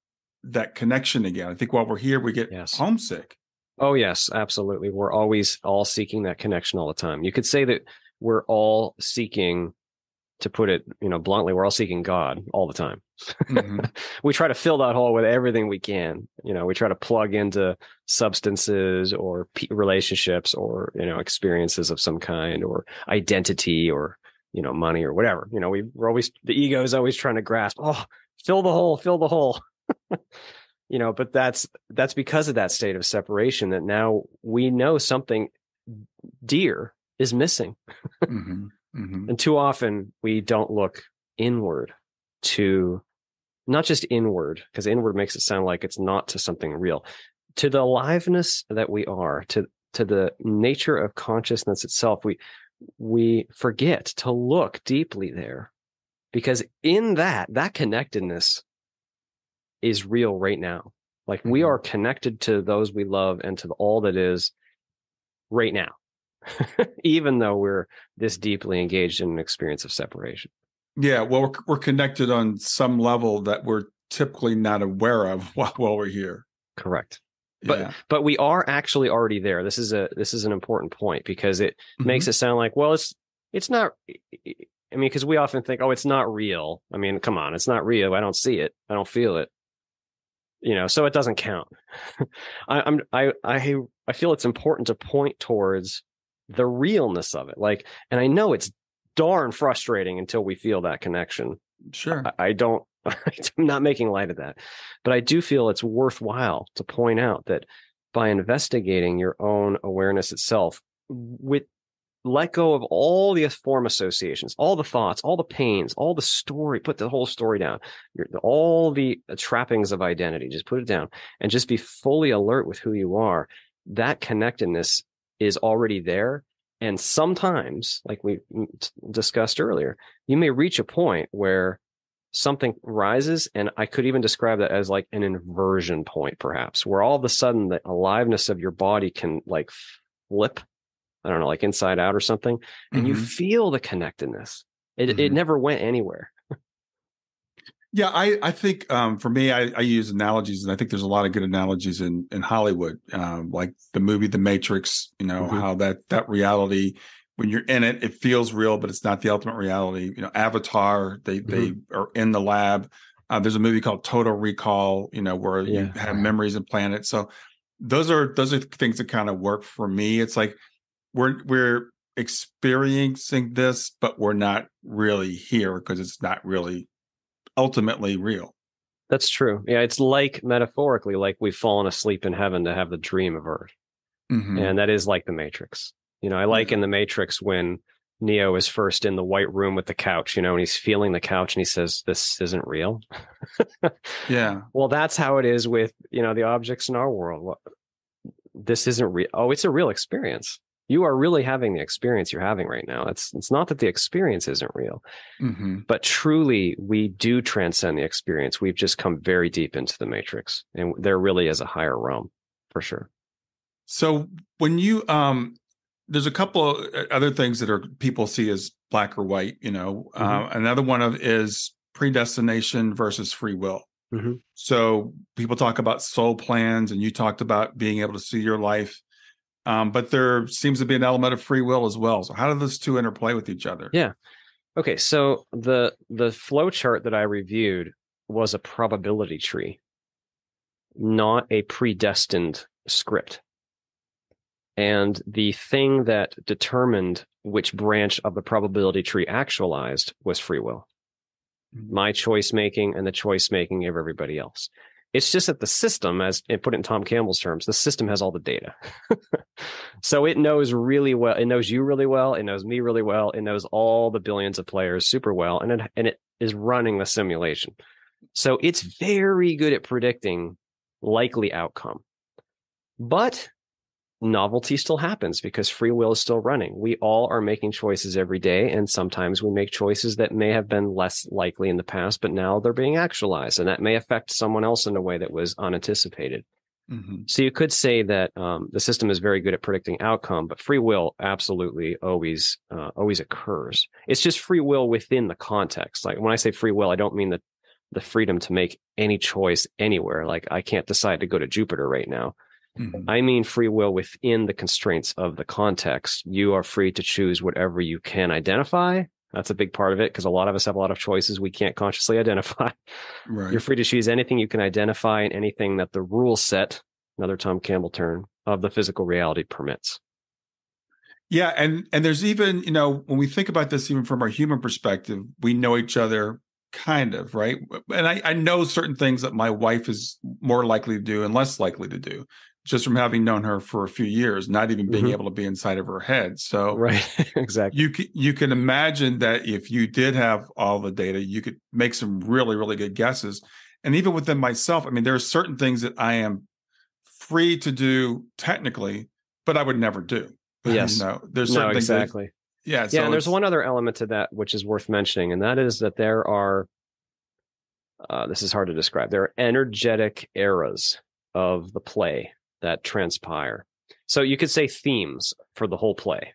Speaker 1: connection again. I think while we're here, we get homesick.
Speaker 3: Oh yes, absolutely. We're always all seeking that connection all the time. You could say that we're all seeking, to put it, you know, bluntly, we're all seeking God all the time. Mm-hmm. We try to fill that hole with everything we can. You know, we try to plug into substances or relationships or, you know, experiences of some kind, or identity, or, you know, money or whatever. You know, the ego is always trying to grasp, fill the hole. You know, but that's because of that state of separation that now we know something dear is missing. Mm-hmm. Mm-hmm. And too often we don't look inward, to not just inward, because inward makes it sound like it's not to something real, to the aliveness that we are, to the nature of consciousness itself. We forget to look deeply there, because in that connectedness is real right now. Like, we are connected to those we love and to all that is right now. Even though we're this deeply engaged in an experience of separation.
Speaker 1: Yeah, well, we're connected on some level that we're typically not aware of while we're here.
Speaker 3: Correct. But we are actually already there. This is an important point, because it makes it sound like, well, it's not. I mean, because we often think, it's not real. I mean, come on, it's not real. I don't see it. I don't feel it. You know, so it doesn't count. I feel it's important to point towards the realness of it. Like, and I know it's darn frustrating until we feel that connection.
Speaker 1: Sure.
Speaker 3: I'm not making light of that, but I do feel it's worthwhile to point out that by investigating your own awareness itself, let go of all the form associations, all the thoughts, all the pains, all the story, put the whole story down, all the trappings of identity, just put it down and just be fully alert with who you are. That connectedness is already there. And sometimes, like we discussed earlier, you may reach a point where something rises, and I could even describe that as like an inversion point, perhaps, where all of a sudden the aliveness of your body can like flip, I don't know, like inside out or something, and you feel the connectedness. It never went anywhere.
Speaker 1: Yeah, I think for me, I use analogies, and I think there's a lot of good analogies in Hollywood, like the movie The Matrix. You know, how that reality, when you're in it, it feels real, but it's not the ultimate reality. You know, Avatar, they are in the lab. There's a movie called Total Recall, you know, where you have memories implanted. So those are things that kind of work for me. It's like we're experiencing this, but we're not really here because it's not really ultimately real.
Speaker 3: That's true. Yeah, it's like, metaphorically, like we've fallen asleep in heaven to have the dream of earth. And that is like the Matrix. You know, I like in the Matrix when Neo is first in the white room with the couch, you know, and he's feeling the couch and he says, "This isn't real."
Speaker 1: Yeah.
Speaker 3: Well, that's how it is with, you know, the objects in our world. This isn't real. Oh, it's a real experience. You are really having the experience you're having right now. It's not that the experience isn't real, but truly we do transcend the experience. We've just come very deep into the Matrix, and there really is a higher realm for sure.
Speaker 1: So when you, there's a couple of other things that people see as black or white, you know, another one is predestination versus free will. So people talk about soul plans, and you talked about being able to see your life. But there seems to be an element of free will as well. So how do those two interplay with each other?
Speaker 3: Yeah. Okay. So the flow chart that I reviewed was a probability tree, not a predestined script. And the thing that determined which branch of the probability tree actualized was free will. My choice making and the choice making of everybody else. It's just that the system, as it put it in Tom Campbell's terms, the system has all the data. So it knows really well. It knows you really well. It knows me really well. It knows all the billions of players super well. And it is running the simulation. So it's very good at predicting likely outcome. But novelty still happens because free will is still running. We all are making choices every day, and sometimes we make choices that may have been less likely in the past, but now they're being actualized, and that may affect someone else in a way that was unanticipated. Mm-hmm. So you could say that the system is very good at predicting outcome, but free will absolutely always occurs. It's just free will within the context. Like when I say free will, I don't mean the freedom to make any choice anywhere. Like I can't decide to go to Jupiter right now. Mm-hmm. I mean free will within the constraints of the context. You are free to choose whatever you can identify. That's a big part of it because a lot of us have a lot of choices we can't consciously identify. Right. You're free to choose anything you can identify and anything that the rule set, another Tom Campbell term, of the physical reality permits.
Speaker 1: Yeah, and there's even, when we think about this even from our human perspective, we know each other kind of, right? And I know certain things that my wife is more likely to do and less likely to do, just from having known her for a few years, not even being able to be inside of her head. So
Speaker 3: right, exactly.
Speaker 1: You can imagine that if you did have all the data, you could make some really, really good guesses. And even within myself, I mean, there are certain things that I am free to do technically, but I would never do.
Speaker 3: Yes.
Speaker 1: There's certain things
Speaker 3: exactly.
Speaker 1: Yeah.
Speaker 3: So and there's one other element to that which is worth mentioning, and that is that there are, this is hard to describe, there are energetic eras of the play that transpire. So you could say themes for the whole play.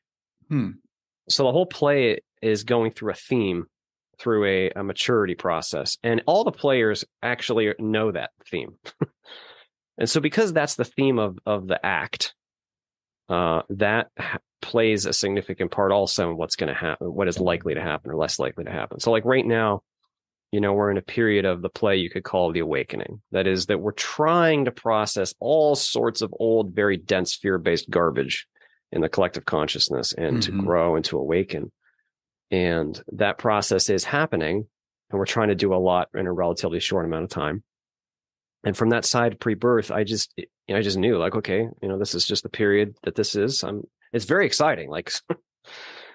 Speaker 3: So the whole play is going through a theme through a maturity process, and all the players actually know that theme. And so because that's the theme of the act, that plays a significant part also in what's going to happen, what is likely to happen or less likely to happen. So like right now, we're in a period of the play you could call the awakening. That is that we're trying to process all sorts of old, very dense fear-based garbage in the collective consciousness and to grow and to awaken. And that process is happening, and we're trying to do a lot in a relatively short amount of time. And from that side pre-birth, I just knew, like, okay, this is just the period that this is. It's very exciting, like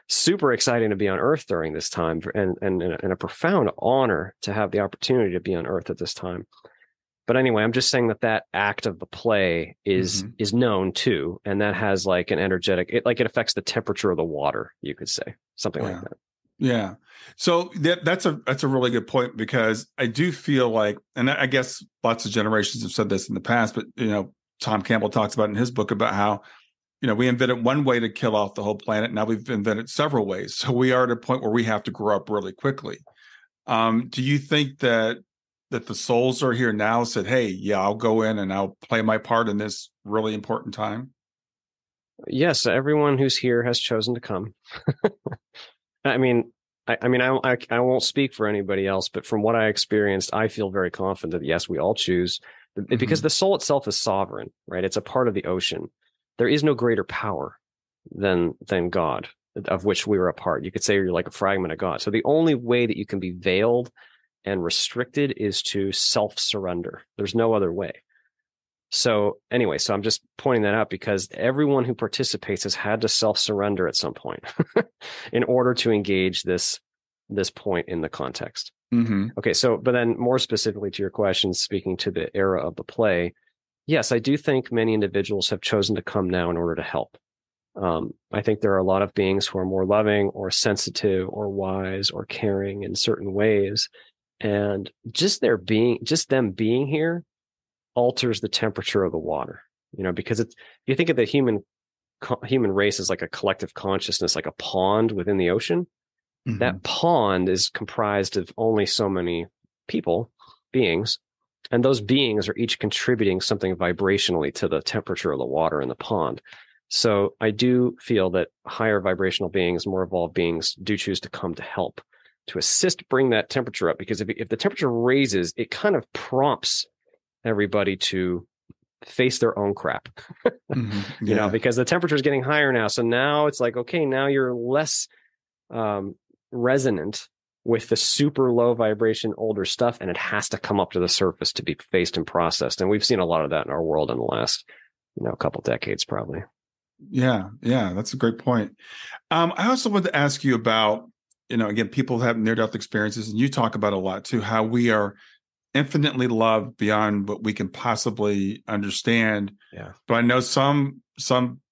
Speaker 3: super exciting to be on Earth during this time, and a profound honor to have the opportunity to be on Earth at this time. But anyway, I'm just saying that act of the play is known too, and that has like an energetic, it affects the temperature of the water, you could say, something like that.
Speaker 1: Yeah. So that's a really good point, because I do feel like, and I guess lots of generations have said this in the past, but Tom Campbell talks about in his book about how we invented one way to kill off the whole planet. Now we've invented several ways. So we are at a point where we have to grow up really quickly. Do you think that the souls are here now said, hey, yeah, I'll go in and I'll play my part in this really important time?
Speaker 3: Yes. Everyone who's here has chosen to come. I mean, I won't speak for anybody else, but from what I experienced, I feel very confident that yes, we all choose, because the soul itself is sovereign, right? It's a part of the ocean. There is no greater power than God, of which we are a part. You could say you're like a fragment of God. So the only way that you can be veiled and restricted is to self-surrender. There's no other way. So anyway, so I'm just pointing that out because everyone who participates has had to self-surrender at some point in order to engage this point in the context. Okay, so but then more specifically to your question, speaking to the era of the play, yes, I do think many individuals have chosen to come now in order to help. I think there are a lot of beings who are more loving or sensitive or wise or caring in certain ways, and just them being here alters the temperature of the water. Because if you think of the human race as like a collective consciousness, like a pond within the ocean. That pond is comprised of only so many beings, and those beings are each contributing something vibrationally to the temperature of the water in the pond. So I do feel that higher vibrational beings, more evolved beings, do choose to come to help, to assist bring that temperature up, because if the temperature raises, it kind of prompts everybody to face their own crap, because the temperature is getting higher now. So now it's like, okay, now you're less resonant with the super low vibration older stuff, and it has to come up to the surface to be faced and processed. And we've seen a lot of that in our world in the last, couple decades, probably.
Speaker 1: Yeah, that's a great point. I also wanted to ask you about, again, people have near-death experiences, and you talk about a lot too, how we are infinitely loved beyond what we can possibly understand.
Speaker 3: Yeah.
Speaker 1: But I know some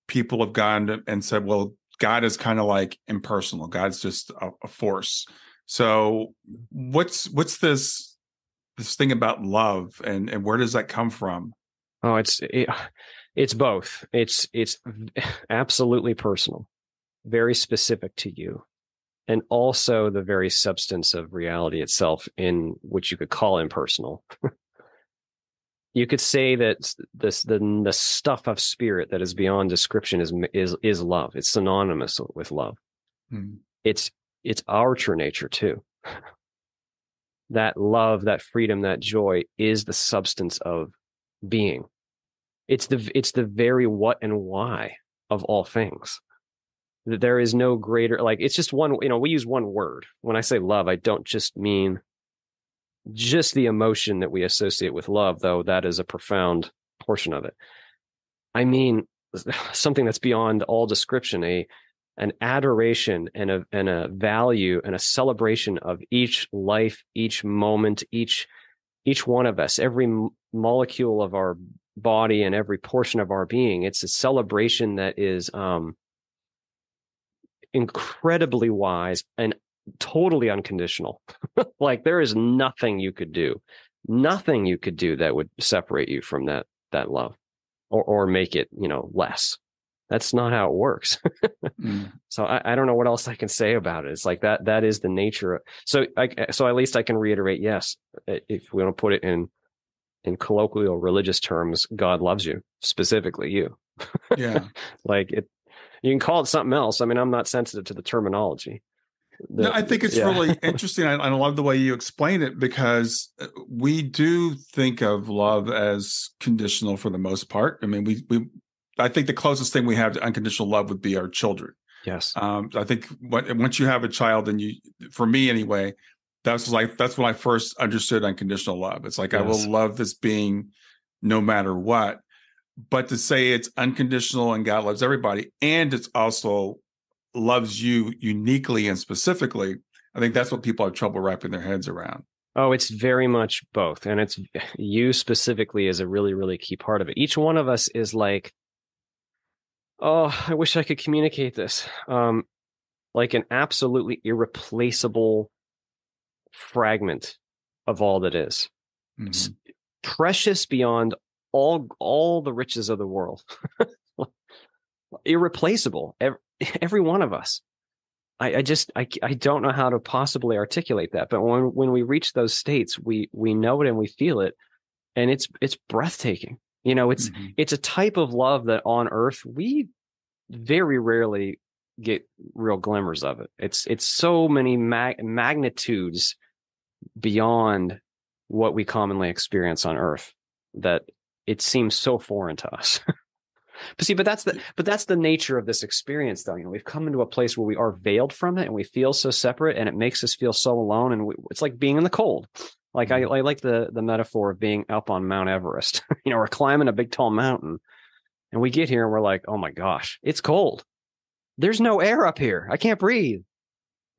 Speaker 1: people have gone and said, well, God is kind of like impersonal. God's just a force. So what's this thing about love, and where does that come from?
Speaker 3: Oh, it's both. It's absolutely personal, very specific to you, and also the very substance of reality itself, in which you could call impersonal. You could say that the stuff of spirit that is beyond description is love. It's synonymous with love. It's our true nature too. That love, that freedom, that joy is the substance of being. It's the very what and why of all things. There is no greater, it's just one, we use one word. When I say love, I don't just mean just the emotion that we associate with love, though that is a profound portion of it. I mean something that's beyond all description, an adoration and a value and a celebration of each life, each moment, each one of us, every molecule of our body and every portion of our being. It's a celebration that is incredibly wise and totally unconditional. There is nothing you could do that would separate you from that love or make it, less. That's not how it works. So I don't know what else I can say about it. It's like that is the nature. So at least I can reiterate, yes, if we want to put it in colloquial religious terms, God loves you, specifically you.
Speaker 1: Yeah.
Speaker 3: You can call it something else. I mean, I'm not sensitive to the terminology.
Speaker 1: No, I think it's really interesting. I love the way you explain it, because we do think of love as conditional for the most part. I mean, I think the closest thing we have to unconditional love would be our children.
Speaker 3: Yes.
Speaker 1: I think once you have a child, and for me anyway, that's when I first understood unconditional love. It's like, yes, I will love this being no matter what. But to say it's unconditional and God loves everybody, and it's also loves you uniquely and specifically, I think that's what people have trouble wrapping their heads around.
Speaker 3: Oh, it's very much both. And it's you specifically is a really, really key part of it. Each one of us is like, oh, I wish I could communicate this. Like an absolutely irreplaceable fragment of all that is. Mm-hmm. Precious beyond all the riches of the world. Irreplaceable. Every one of us. I don't know how to possibly articulate that, but when we reach those states, we know it and we feel it, and it's breathtaking. It's a type of love that on earth we very rarely get real glimmers of it. It's so many magnitudes beyond what we commonly experience on earth that it seems so foreign to us. But that's the nature of this experience, though. We've come into a place where we are veiled from it, and we feel so separate, and it makes us feel so alone. And it's like being in the cold. Like I like the metaphor of being up on Mount Everest. We're climbing a big tall mountain, and we get here and we're like, oh my gosh, it's cold. There's no air up here. I can't breathe.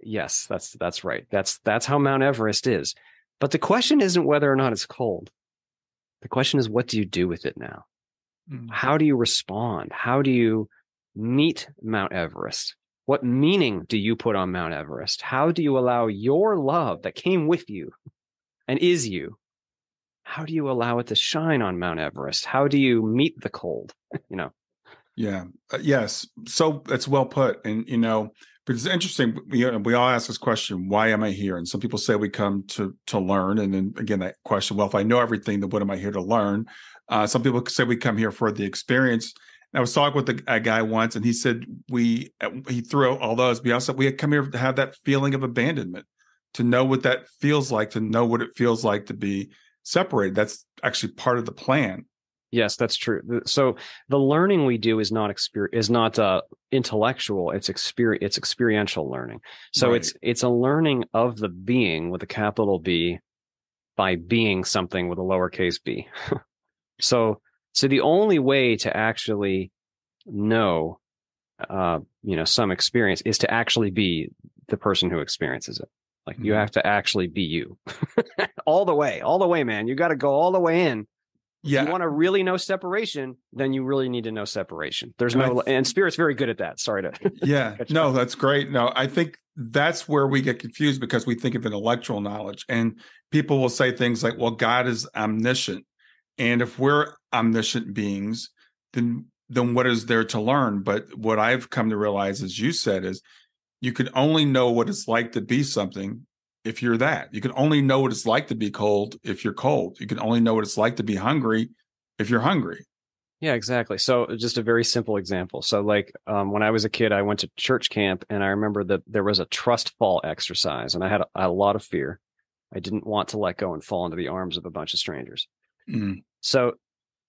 Speaker 3: Yes, that's right. That's how Mount Everest is. But the question isn't whether or not it's cold. The question is, what do you do with it now? How do you respond? How do you meet Mount Everest? What meaning do you put on Mount Everest? How do you allow your love that came with you and is you? How do you allow it to shine on Mount Everest? How do you meet the cold?
Speaker 1: Yeah. Yes. So that's well put. And, but it's interesting. We all ask this question, why am I here? And some people say we come to learn. And then again, that question, well, if I know everything, then what am I here to learn? Some people say we come here for the experience. I was talking with a guy once, and he said he threw out all those. We also had come here to have that feeling of abandonment, to know what that feels like, to know what it feels like to be separated. That's actually part of the plan.
Speaker 3: Yes, that's true. So the learning we do is not intellectual. It's experiential learning. So
Speaker 1: Right.
Speaker 3: it's a learning of the being with a capital B by being something with a lowercase b. So the only way to actually know, some experience is to actually be the person who experiences it. Like you have to actually be you all the way, man. You got to go all the way in. If you want to really know separation, then you really need to know separation. And Spirit's very good at that. Sorry to.
Speaker 1: Yeah, no, that's great. No, I think that's where we get confused because we think of intellectual knowledge, and people will say things like, well, God is omniscient. And if we're omniscient beings, then what is there to learn? But what I've come to realize, as you said, is you can only know what it's like to be something if you're that. You can only know what it's like to be cold if you're cold. You can only know what it's like to be hungry if you're hungry.
Speaker 3: Yeah, exactly. So just a very simple example. So like when I was a kid, I went to church camp, and I remember that there was a trust fall exercise, and I had a lot of fear. I didn't want to let go and fall into the arms of a bunch of strangers.
Speaker 1: Mm.
Speaker 3: So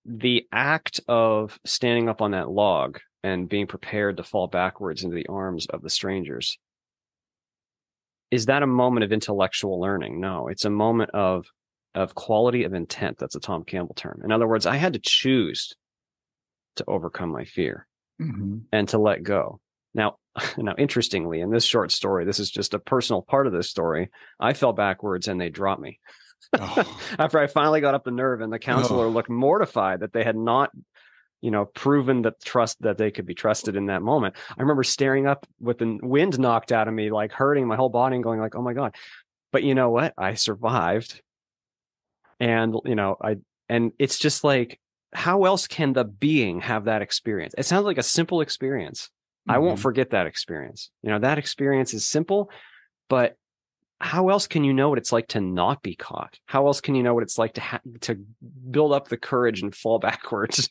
Speaker 3: the act of standing up on that log and being prepared to fall backwards into the arms of the strangers, is that a moment of intellectual learning? No, it's a moment of quality of intent. That's a Tom Campbell term. In other words, I had to choose to overcome my fear and to let go. Now, interestingly, in this short story, this is just a personal part of this story. I fell backwards and they dropped me. Oh. After I finally got up the nerve, and the counselor looked mortified that they had not, proven that they could be trusted in that moment. I remember staring up with the wind knocked out of me, like hurting my whole body, and going like, oh my God. But you know what? I survived. And, and it's just like, how else can the being have that experience? It sounds like a simple experience. I won't forget that experience. That experience is simple, but how else can you know what it's like to not be caught? How else can you know what it's like to build up the courage and fall backwards?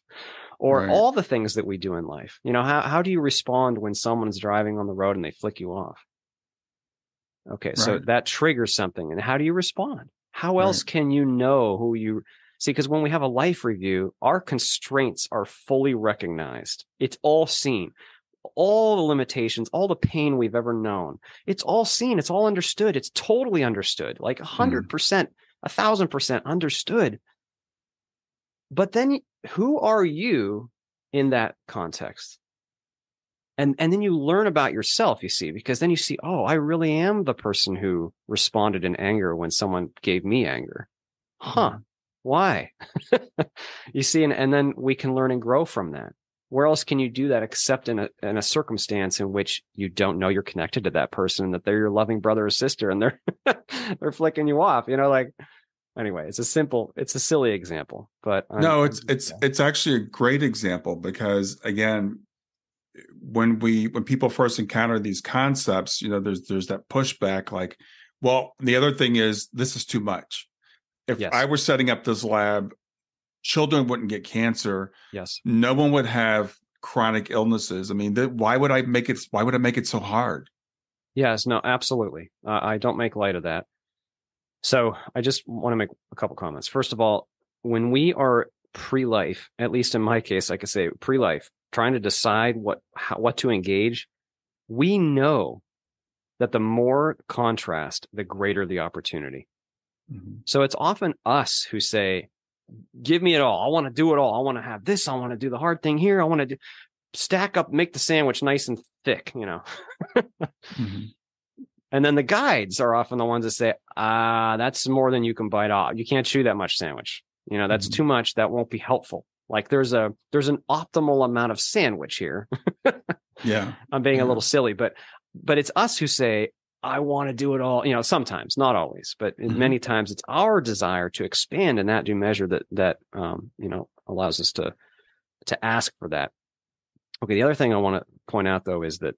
Speaker 3: Or
Speaker 1: right.
Speaker 3: all the things that we do in life. How do you respond when someone's driving on the road and they flick you off? Okay, so that triggers something. And how do you respond? How else can you know who you see? Because when we have a life review, our constraints are fully recognized. It's all seen. All the limitations, all the pain we've ever known, it's all seen. It's all understood. It's totally understood, like 100%, 1,000% understood. But then who are you in that context? And then you learn about yourself, you see, because then you see, oh, I really am the person who responded in anger when someone gave me anger. Why? You see, and then we can learn and grow from that. Where else can you do that except in a circumstance in which you don't know you're connected to that person, and that they're your loving brother or sister, and they're flicking you off, anyway, it's a silly example, but
Speaker 1: it's actually a great example, because again, when people first encounter these concepts, there's that pushback, like, well, the other thing is, this is too much. If I were setting up this lab, children wouldn't get cancer.
Speaker 3: Yes.
Speaker 1: No one would have chronic illnesses. I mean, why would I make it so hard?
Speaker 3: Yes, no, absolutely. I don't make light of that. So I just want to make a couple comments. First of all, when we are pre-life, at least in my case, I could say pre-life, trying to decide what to engage, we know that the more contrast, the greater the opportunity. So it's often us who say, give me it all. I want to do it all. I want to have this. I want to do the hard thing here. I want to stack up, make the sandwich nice and thick, And then the guides are often the ones that say, that's more than you can bite off. You can't chew that much sandwich. That's too much. That won't be helpful. Like there's an optimal amount of sandwich here.
Speaker 1: Yeah.
Speaker 3: I'm being a little silly, but it's us who say, I want to do it all, sometimes, not always, but many times it's our desire to expand in that due measure that allows us to ask for that. Okay. The other thing I want to point out though is that,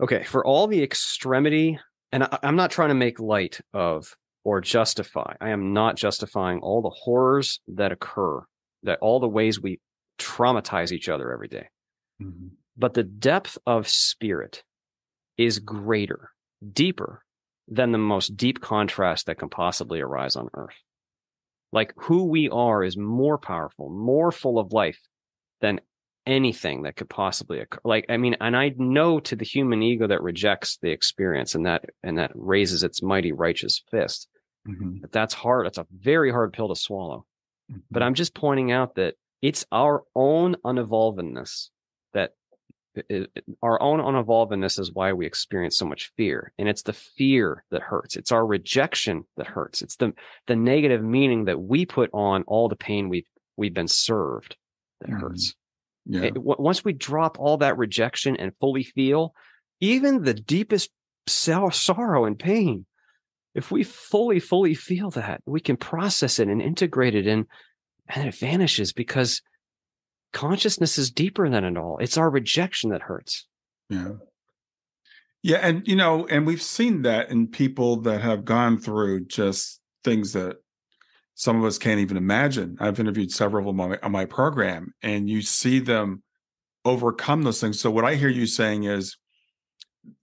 Speaker 3: okay, for all the extremity, and I'm not trying to make light of or justify, I am not justifying all the horrors that occur, that all the ways we traumatize each other every day. But the depth of spirit is greater, deeper than the most deep contrast that can possibly arise on earth. Like who we are is more powerful, more full of life than anything that could possibly occur. Like, I mean, and I know to the human ego that rejects the experience and that raises its mighty righteous fist, that's hard. That's a very hard pill to swallow. But I'm just pointing out that it's our own unevolvedness is why we experience so much fear. And it's the fear that hurts. It's our rejection that hurts. It's the negative meaning that we put on all the pain we've been served that hurts. Yeah. Once we drop all that rejection and fully feel even the deepest sorrow and pain, if we fully feel that, we can process it and integrate it and it vanishes, because consciousness is deeper than it all. It's our rejection that hurts.
Speaker 1: Yeah. Yeah. And, and we've seen that in people that have gone through just things that some of us can't even imagine. I've interviewed several of them on my program, and you see them overcome those things. So what I hear you saying is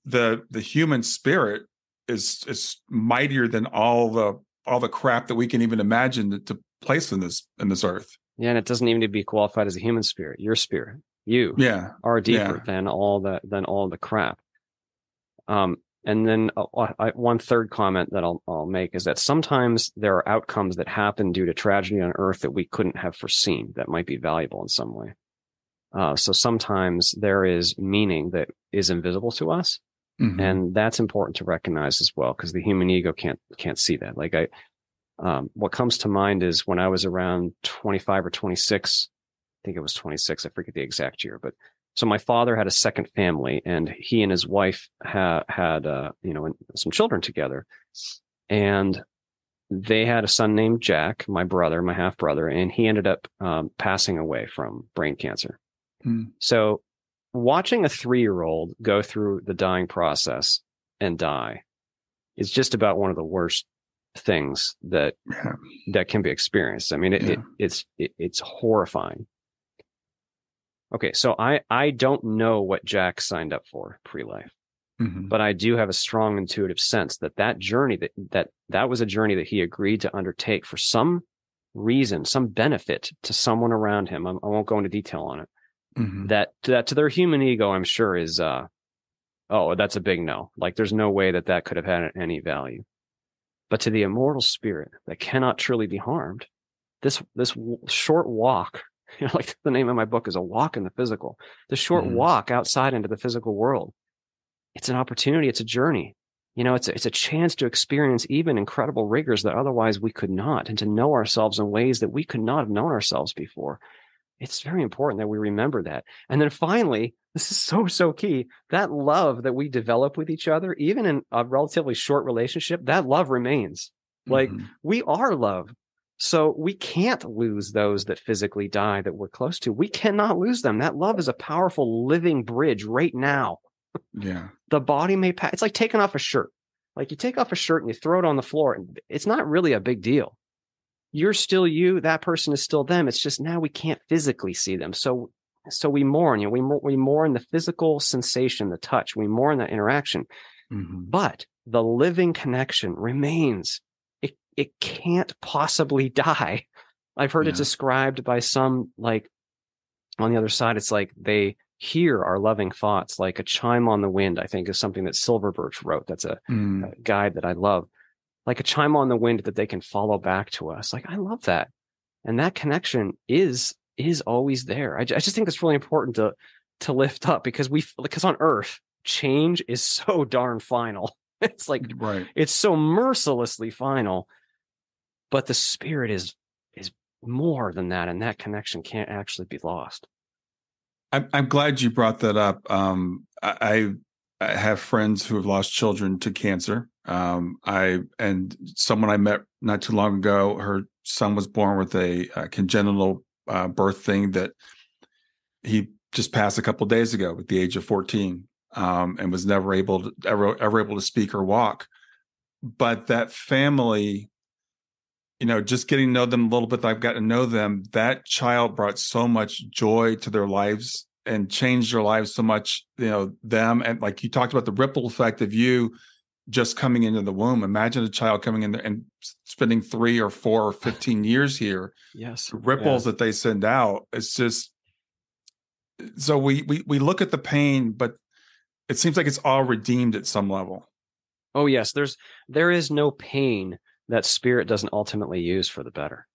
Speaker 1: the human spirit is mightier than all the crap that we can even imagine to place in this earth.
Speaker 3: Yeah, and it doesn't even need to be qualified as a human spirit. Your spirit, you, are deeper than all the crap. And then one third comment that I'll make is that sometimes there are outcomes that happen due to tragedy on Earth that we couldn't have foreseen that might be valuable in some way. So sometimes there is meaning that is invisible to us, and that's important to recognize as well, because the human ego can't see that. Like what comes to mind is when I was around 25 or 26, I think it was 26, I forget the exact year, but so my father had a second family, and he and his wife had some children together, and they had a son named Jack, my half brother, and he ended up passing away from brain cancer. So watching a 3-year-old go through the dying process and die is just about one of the worst things that can be experienced. I mean, it's horrifying. Okay, so I don't know what Jack signed up for pre-life, but I do have a strong intuitive sense that journey that was a journey that he agreed to undertake for some reason, some benefit to someone around him. I won't go into detail on it. That to their human ego, I'm sure is that's a big no. Like there's no way that could have had any value. But to the immortal spirit that cannot truly be harmed, this short walk. Like the name of my book is A Walk in the Physical. The short walk outside into the physical world. It's an opportunity. It's a journey. It's a chance to experience even incredible rigors that otherwise we could not, and to know ourselves in ways that we could not have known ourselves before. It's very important that we remember that. And then finally, this is so key, that love that we develop with each other, even in a relatively short relationship, that love remains. Like we are love. So we can't lose those that physically die that we're close to. We cannot lose them. That love is a powerful living bridge right now. Yeah. The body may pass. It's like taking off a shirt. Like you take off a shirt and you throw it on the floor, and it's not really a big deal. You're still you. That person is still them. It's just now we can't physically see them. So we mourn. We mourn the physical sensation, the touch. We mourn that interaction. But the living connection remains. It can't possibly die. I've heard it described by some, like on the other side, it's like they hear our loving thoughts like a chime on the wind, I think is something that Silver Birch wrote. That's a guide that I love. Like a chime on the wind that they can follow back to us. Like, I love that. And that connection is always there. I just think it's really important to lift up, because on Earth, change is so darn final. It's like, it's so mercilessly final. But the spirit is more than that, and that connection can't actually be lost.
Speaker 1: I'm glad you brought that up. I have friends who have lost children to cancer. And someone I met not too long ago, her son was born with a congenital birth thing that he just passed a couple of days ago at the age of 14, and was never able to speak or walk. But that family, just getting to know them a little bit, I've got to know them. That child brought so much joy to their lives and changed their lives so much, them. And like you talked about the ripple effect of you just coming into the womb. Imagine a child coming in there and spending 3 or 4 or 15 years here.
Speaker 3: Yes.
Speaker 1: The ripples that they send out. It's just, so we look at the pain, but it seems like it's all redeemed at some level.
Speaker 3: Oh yes, there is no pain that spirit doesn't ultimately use for the better.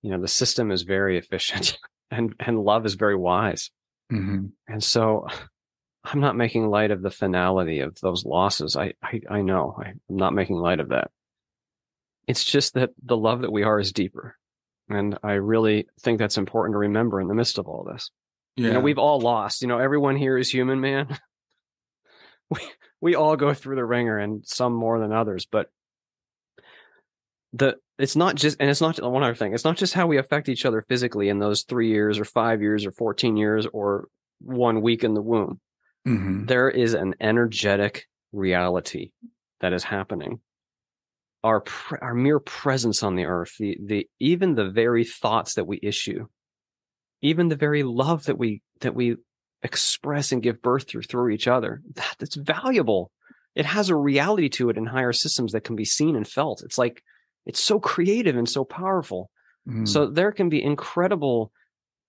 Speaker 3: The system is very efficient and love is very wise.
Speaker 1: Mm-hmm.
Speaker 3: And so I'm not making light of the finality of those losses. I know I'm not making light of that. It's just that the love that we are is deeper. And I really think that's important to remember in the midst of all this.
Speaker 1: Yeah.
Speaker 3: We've all lost, everyone here is human, man. We all go through the ringer, and some more than others, but it's not just one other thing. It's not just how we affect each other physically in those 3 years or 5 years or 14 years or 1 week in the womb.
Speaker 1: Mm-hmm.
Speaker 3: There is an energetic reality that is happening. Our mere presence on the earth, even the very thoughts that we issue, even the very love that we express and give birth through each other, that's valuable. It has a reality to it in higher systems that can be seen and felt. It's like, it's so creative and so powerful.
Speaker 1: Mm-hmm.
Speaker 3: So there can be incredible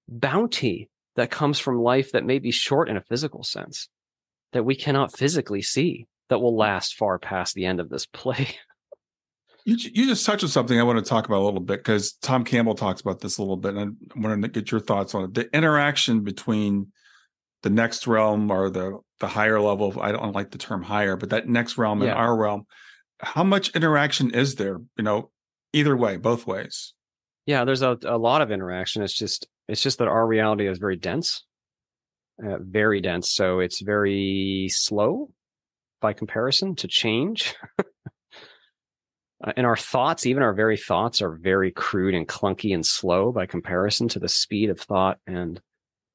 Speaker 3: bounty that comes from life that may be short in a physical sense, that we cannot physically see, that will last far past the end of this play.
Speaker 1: You just touched on something I want to talk about a little bit, because Tom Campbell talks about this a little bit, and I wanted to get your thoughts on it. The interaction between the next realm or the higher level, I don't like the term higher, but that next realm and our realm, how much interaction is there, either way, both ways?
Speaker 3: Yeah, there's a lot of interaction. It's just that our reality is very dense. Very dense. So it's very slow by comparison to change. And our thoughts, even our very thoughts, are very crude and clunky and slow by comparison to the speed of thought and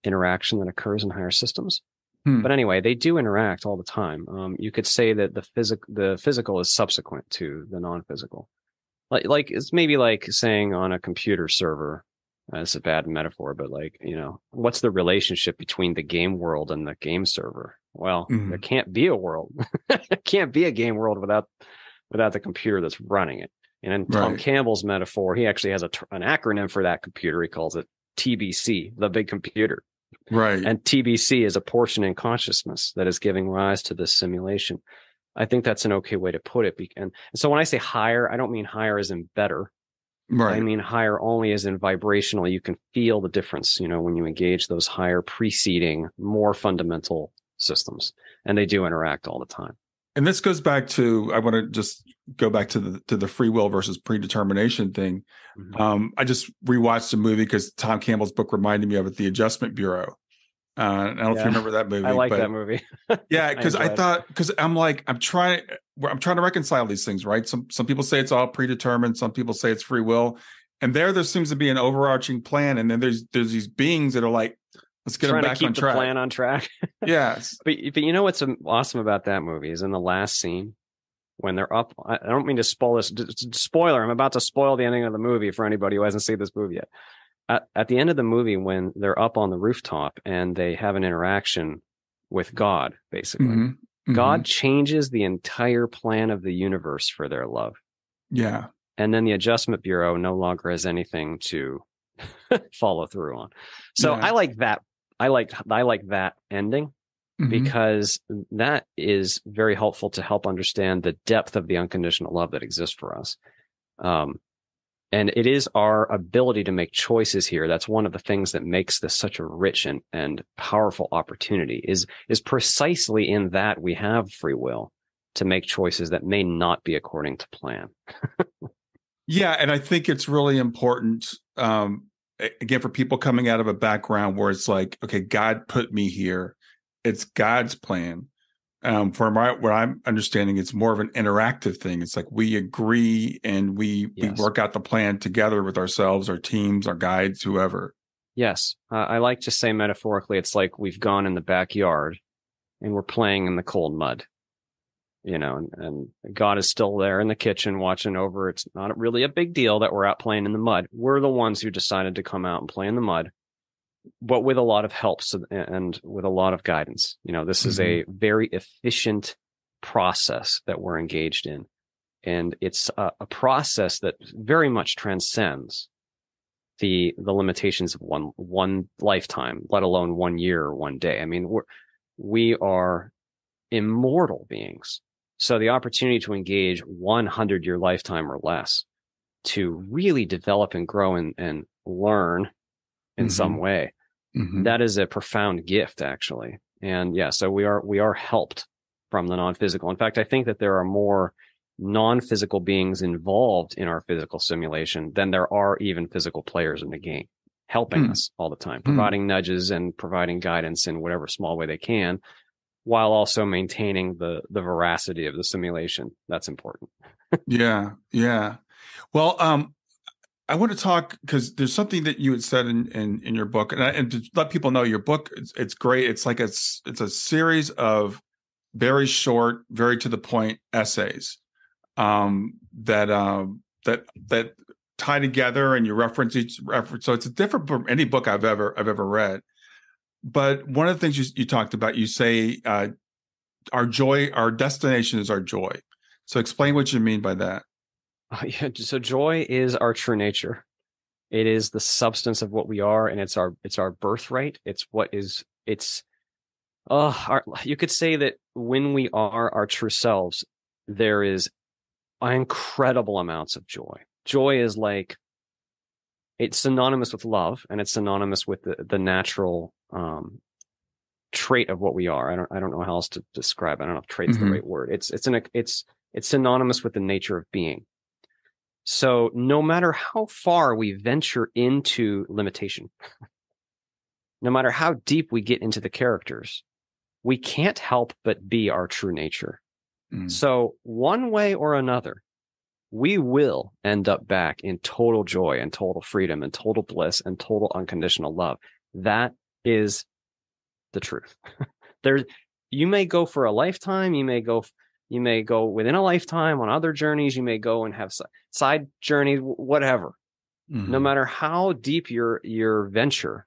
Speaker 3: interaction that occurs in higher systems. But anyway, they do interact all the time. You could say that the physical is subsequent to the non-physical. Like it's maybe like saying on a computer server, it's a bad metaphor, but what's the relationship between the game world and the game server? Well, there can't be a world. There can't be a game world without the computer that's running it. And in Tom Campbell's metaphor, he actually has an acronym for that computer. He calls it TBC, the big computer.
Speaker 1: Right.
Speaker 3: And TBC is a portion in consciousness that is giving rise to this simulation. I think that's an okay way to put it. And so when I say higher, I don't mean higher as in better.
Speaker 1: Right.
Speaker 3: I mean higher only as in vibrational. You can feel the difference, when you engage those higher preceding, more fundamental systems, and they do interact all the time.
Speaker 1: And this goes back to, I want to just go back to the free will versus predetermination thing.
Speaker 3: Mm-hmm.
Speaker 1: I just rewatched a movie because Tom Campbell's book reminded me of it, The Adjustment Bureau. I don't know if you remember that movie.
Speaker 3: I like that movie.
Speaker 1: Yeah, because I'm trying to reconcile these things, right? Some people say it's all predetermined, some people say it's free will, and there seems to be an overarching plan, and then there's these beings that are like, let's get them back on track.
Speaker 3: The plan on track.
Speaker 1: Yes.
Speaker 3: But what's awesome about that movie is in the last scene when they're up. I don't mean to spoil this. Spoiler. I'm about to spoil the ending of the movie for anybody who hasn't seen this movie yet. At the end of the movie, when they're up on the rooftop and they have an interaction with God, basically, God changes the entire plan of the universe for their love.
Speaker 1: Yeah.
Speaker 3: And then the Adjustment Bureau no longer has anything to follow through on. So I like that. I like that ending because that is very helpful to help understand the depth of the unconditional love that exists for us. And it is our ability to make choices here. That's one of the things that makes this such a rich and powerful opportunity is precisely in that we have free will to make choices that may not be according to plan.
Speaker 1: Yeah. And I think it's really important, again, for people coming out of a background where it's like, okay, God put me here. It's God's plan. What I'm understanding, it's more of an interactive thing. It's like we agree and we work out the plan together with ourselves, our teams, our guides, whoever.
Speaker 3: Yes. I like to say metaphorically, it's like we've gone in the backyard and we're playing in the cold mud, and God is still there in the kitchen watching over. It's not really a big deal that we're out playing in the mud. We're the ones who decided to come out and play in the mud, but with a lot of help and with a lot of guidance. This is a very efficient process that we're engaged in. And it's a process that very much transcends the limitations of one lifetime, let alone 1 year or 1 day. I mean, we are immortal beings. So the opportunity to engage 100-year lifetime or less to really develop and grow and learn in some way, that is a profound gift, actually. And yeah, so we are helped from the non-physical. In fact, I think that there are more non-physical beings involved in our physical simulation than there are even physical players in the game, helping us all the time, providing nudges and providing guidance in whatever small way they can, while also maintaining the veracity of the simulation. That's important.
Speaker 1: Yeah. Well, I want to talk because there's something that you had said in your book, and to let people know, your book, it's great. It's like it's a series of very short, very to the point essays that tie together, and you reference each reference. So it's different from any book I've ever read. But one of the things you talked about, you say our destination is our joy. So explain what you mean by that.
Speaker 3: So joy is our true nature. It is the substance of what we are, and it's our birthright. You could say that when we are our true selves, there is incredible amounts of joy. Joy is like, it's synonymous with love, and it's synonymous with the natural trait of what we are. I don't know how else to describe it. I don't know if trait's the right word. It's synonymous with the nature of being. So no matter how far we venture into limitation, no matter how deep we get into the characters, we can't help but be our true nature. So one way or another, we will end up back in total joy and total freedom and total bliss and total unconditional love. That is the truth. You may go for a lifetime. You may go within a lifetime on other journeys. You may go and have side journeys, whatever. No matter how deep your venture,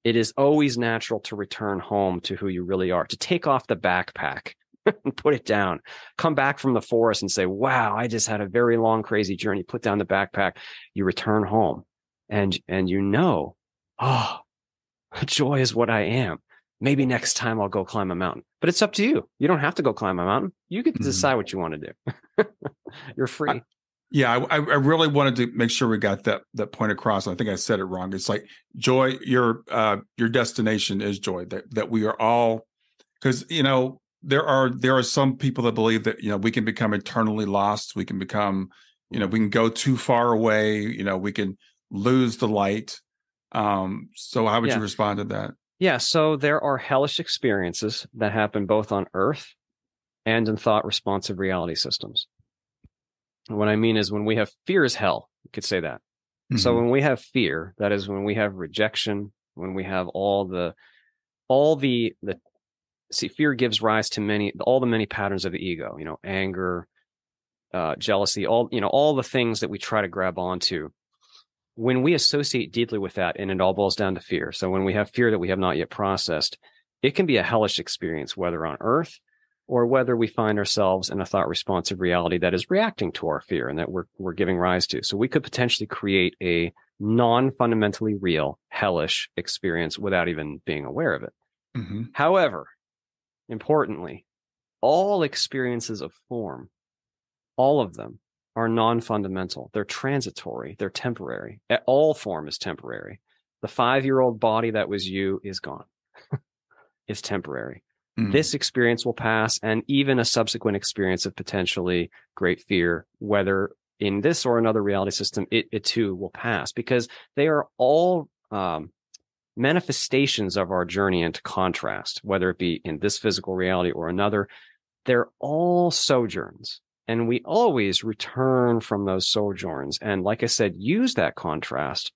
Speaker 3: it is always natural to return home to who you really are, to take off the backpack and put it down, come back from the forest and say, wow, I just had a very long, crazy journey. Put down the backpack. You return home and oh, joy is what I am. Maybe next time I'll go climb a mountain, but it's up to you. You don't have to go climb a mountain. You get to decide what you want to do. You're free.
Speaker 1: I really wanted to make sure we got that point across. I think I said it wrong. It's like joy. Your destination is joy. That we are all, because there are some people that believe that we can become eternally lost. We can become we can go too far away. We can lose the light. So how would you respond to that?
Speaker 3: Yeah, so there are hellish experiences that happen both on Earth and in thought-responsive reality systems. What I mean is when we have fear is hell, you could say that. So when we have fear, that is when we have rejection, when we have fear gives rise to all the many patterns of the ego, anger, jealousy, all the things that we try to grab onto. When we associate deeply with that, and it all boils down to fear. So when we have fear that we have not yet processed, it can be a hellish experience, whether on Earth or whether we find ourselves in a thought responsive reality that is reacting to our fear and that we're giving rise to. So we could potentially create a non-fundamentally real hellish experience without even being aware of it. However, importantly, all experiences of form, all of them, are non-fundamental. They're transitory. They're temporary. All form is temporary. The 5-year-old body that was you is gone. It's temporary. This experience will pass, and even a subsequent experience of potentially great fear, whether in this or another reality system, it too will pass, because they are all manifestations of our journey into contrast, whether it be in this physical reality or another. They're all sojourns. And we always return from those sojourns. And like I said, use that contrast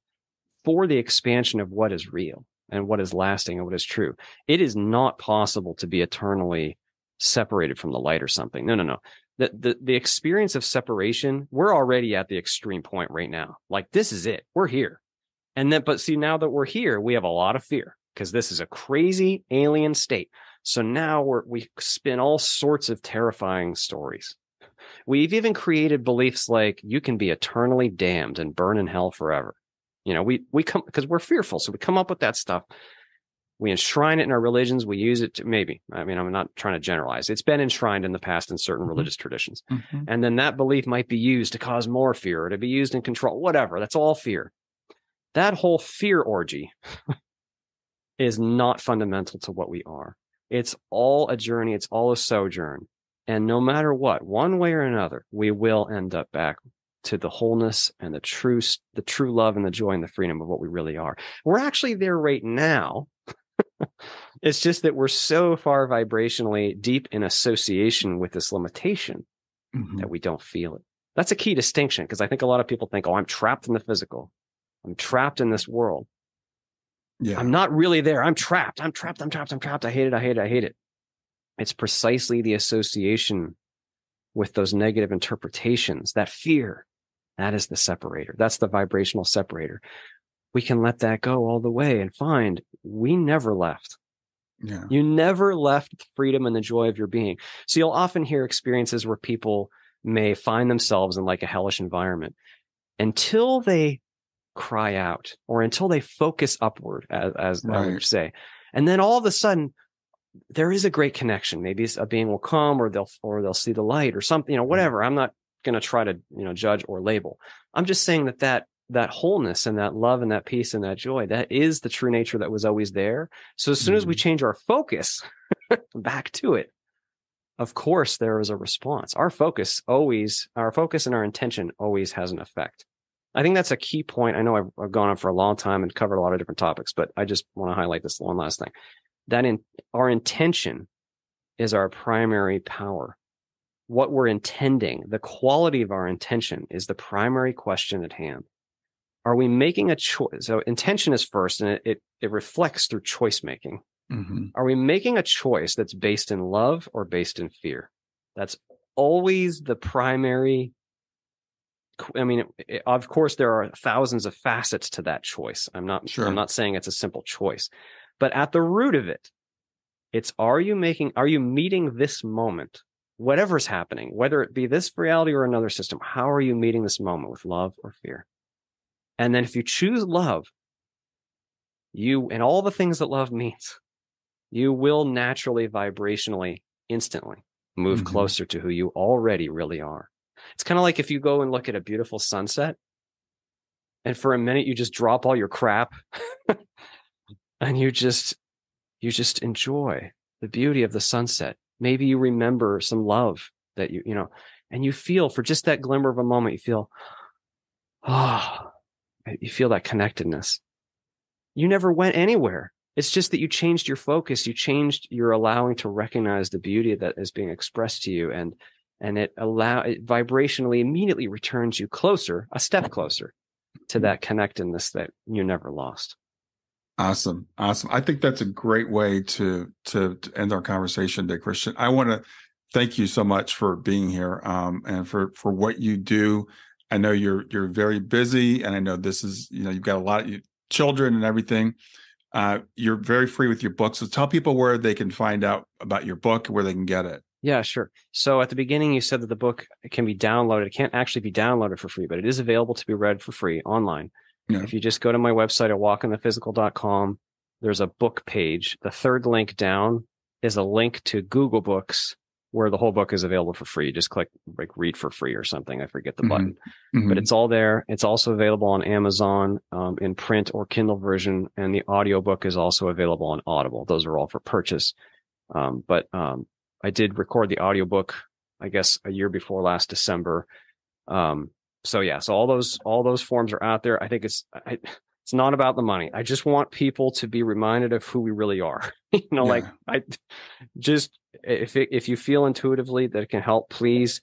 Speaker 3: for the expansion of what is real and what is lasting and what is true. It is not possible to be eternally separated from the light or something. No. The experience of separation, we're already at the extreme point right now. Like, this is it. We're here. But see, now that we're here, we have a lot of fear because this is a crazy alien state. So now we spin all sorts of terrifying stories. We've even created beliefs like you can be eternally damned and burn in hell forever. We come because we're fearful. So we come up with that stuff. We enshrine it in our religions. We use it to maybe. I mean, I'm not trying to generalize. It's been enshrined in the past in certain religious traditions. Mm-hmm. And then that belief might be used to cause more fear or to be used in control, whatever. That's all fear. That whole fear orgy is not fundamental to what we are. It's all a journey. It's all a sojourn. And no matter what, one way or another, we will end up back to the wholeness and the true love and the joy and the freedom of what we really are. We're actually there right now. It's just that we're so far vibrationally deep in association with this limitation that we don't feel it. That's a key distinction, because I think a lot of people think, oh, I'm trapped in the physical. I'm trapped in this world. Yeah. I'm not really there. I'm trapped. I hate it. It's precisely the association with those negative interpretations, that fear. That is the separator. That's the vibrational separator. We can let that go all the way and find we never left. Yeah. You never left the freedom and the joy of your being. So you'll often hear experiences where people may find themselves in like a hellish environment until they cry out or until they focus upward, as right. I would say. And then all of a sudden, there is a great connection. Maybe a being will come, or they'll see the light or something, whatever. I'm not going to try to, judge or label. I'm just saying that wholeness and that love and that peace and that joy, that is the true nature that was always there. So as soon as we change our focus back to it, of course, there is a response. Our focus and our intention always has an effect. I think that's a key point. I know I've gone on for a long time and covered a lot of different topics, but I just want to highlight this one last thing. That our intention is our primary power. What we're intending, the quality of our intention, is the primary question at hand. Are we making a choice? So intention is first, and it reflects through choice making. Mm-hmm. Are we making a choice that's based in love or based in fear? That's always the primary. I mean, of course, there are thousands of facets to that choice. I'm not saying it's a simple choice. But at the root of it, it's are you meeting this moment, whatever's happening, whether it be this reality or another system, how are you meeting this moment with love or fear? And then if you choose love, and all the things that love means, you will naturally, vibrationally, instantly move closer to who you already really are. It's kind of like if you go and look at a beautiful sunset, and for a minute you just drop all your crap and you just enjoy the beauty of the sunset. Maybe you remember some love that and you feel, for just that glimmer of a moment, you feel that connectedness. You never went anywhere. It's just that you changed your focus. You're allowing to recognize the beauty that is being expressed to you, and it vibrationally immediately returns you closer, a step closer to that connectedness that you never lost.
Speaker 1: Awesome. I think that's a great way to end our conversation today, Christian. I want to thank you so much for being here, and for what you do. I know you're very busy, and I know this is, you've got a lot of children and everything. You're very free with your book. So tell people where they can find out about your book, where they can get it.
Speaker 3: Yeah, sure. So at the beginning, you said that the book can be downloaded. It can't actually be downloaded for free, but it is available to be read for free online. Yeah. If you just go to my website at walkinthephysical.com, there's a book page. The third link down is a link to Google Books, where the whole book is available for free. You just click like read for free or something. I forget the button, but it's all there. It's also available on Amazon in print or Kindle version. And the audiobook is also available on Audible. Those are all for purchase. But I did record the audiobook, I guess, a year before last December. So all those forms are out there. I think it's not about the money. I just want people to be reminded of who we really are. If you feel intuitively that it can help, please,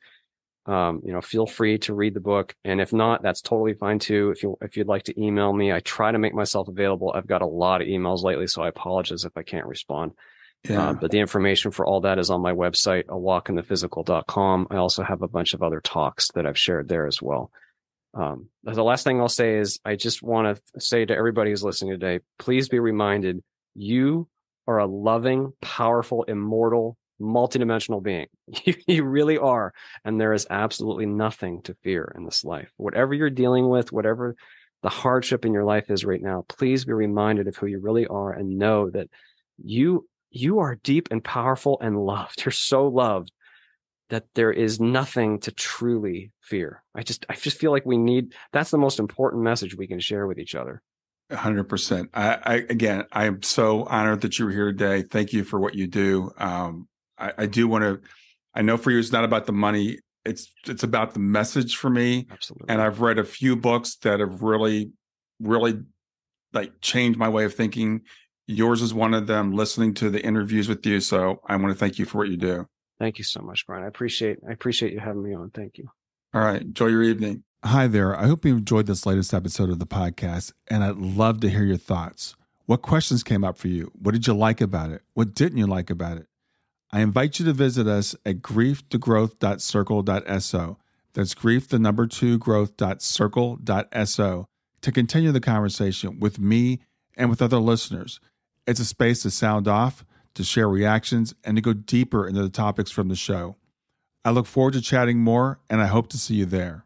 Speaker 3: feel free to read the book. And if not, that's totally fine too. If you'd like to email me, I try to make myself available. I've got a lot of emails lately, so I apologize if I can't respond. Yeah. But the information for all that is on my website, walkinthephysical.com. I also have a bunch of other talks that I've shared there as well. The last thing I'll say is I just want to say to everybody who's listening today, please be reminded, you are a loving, powerful, immortal, multidimensional being. You really are. And there is absolutely nothing to fear in this life. Whatever you're dealing with, whatever the hardship in your life is right now, please be reminded of who you really are and know that you are deep and powerful and loved. You're so loved that there is nothing to truly fear. I just feel like that's the most important message we can share with each other.
Speaker 1: 100%. Again, I am so honored that you were here today. Thank you for what you do. I do want to, I know for you, it's not about the money. It's about the message for me.
Speaker 3: Absolutely.
Speaker 1: And I've read a few books that have really, really like changed my way of thinking. Yours is one of them, listening to the interviews with you. So I want to thank you for what you do.
Speaker 3: Thank you so much, Brian. I appreciate you having me on. Thank you.
Speaker 1: All right. Enjoy your evening. Hi there. I hope you enjoyed this latest episode of the podcast, and I'd love to hear your thoughts. What questions came up for you? What did you like about it? What didn't you like about it? I invite you to visit us at growth2growth.circle.so. That's growth2growth.circle.so to continue the conversation with me and with other listeners. It's a space to sound off, to share reactions, and to go deeper into the topics from the show. I look forward to chatting more, and I hope to see you there.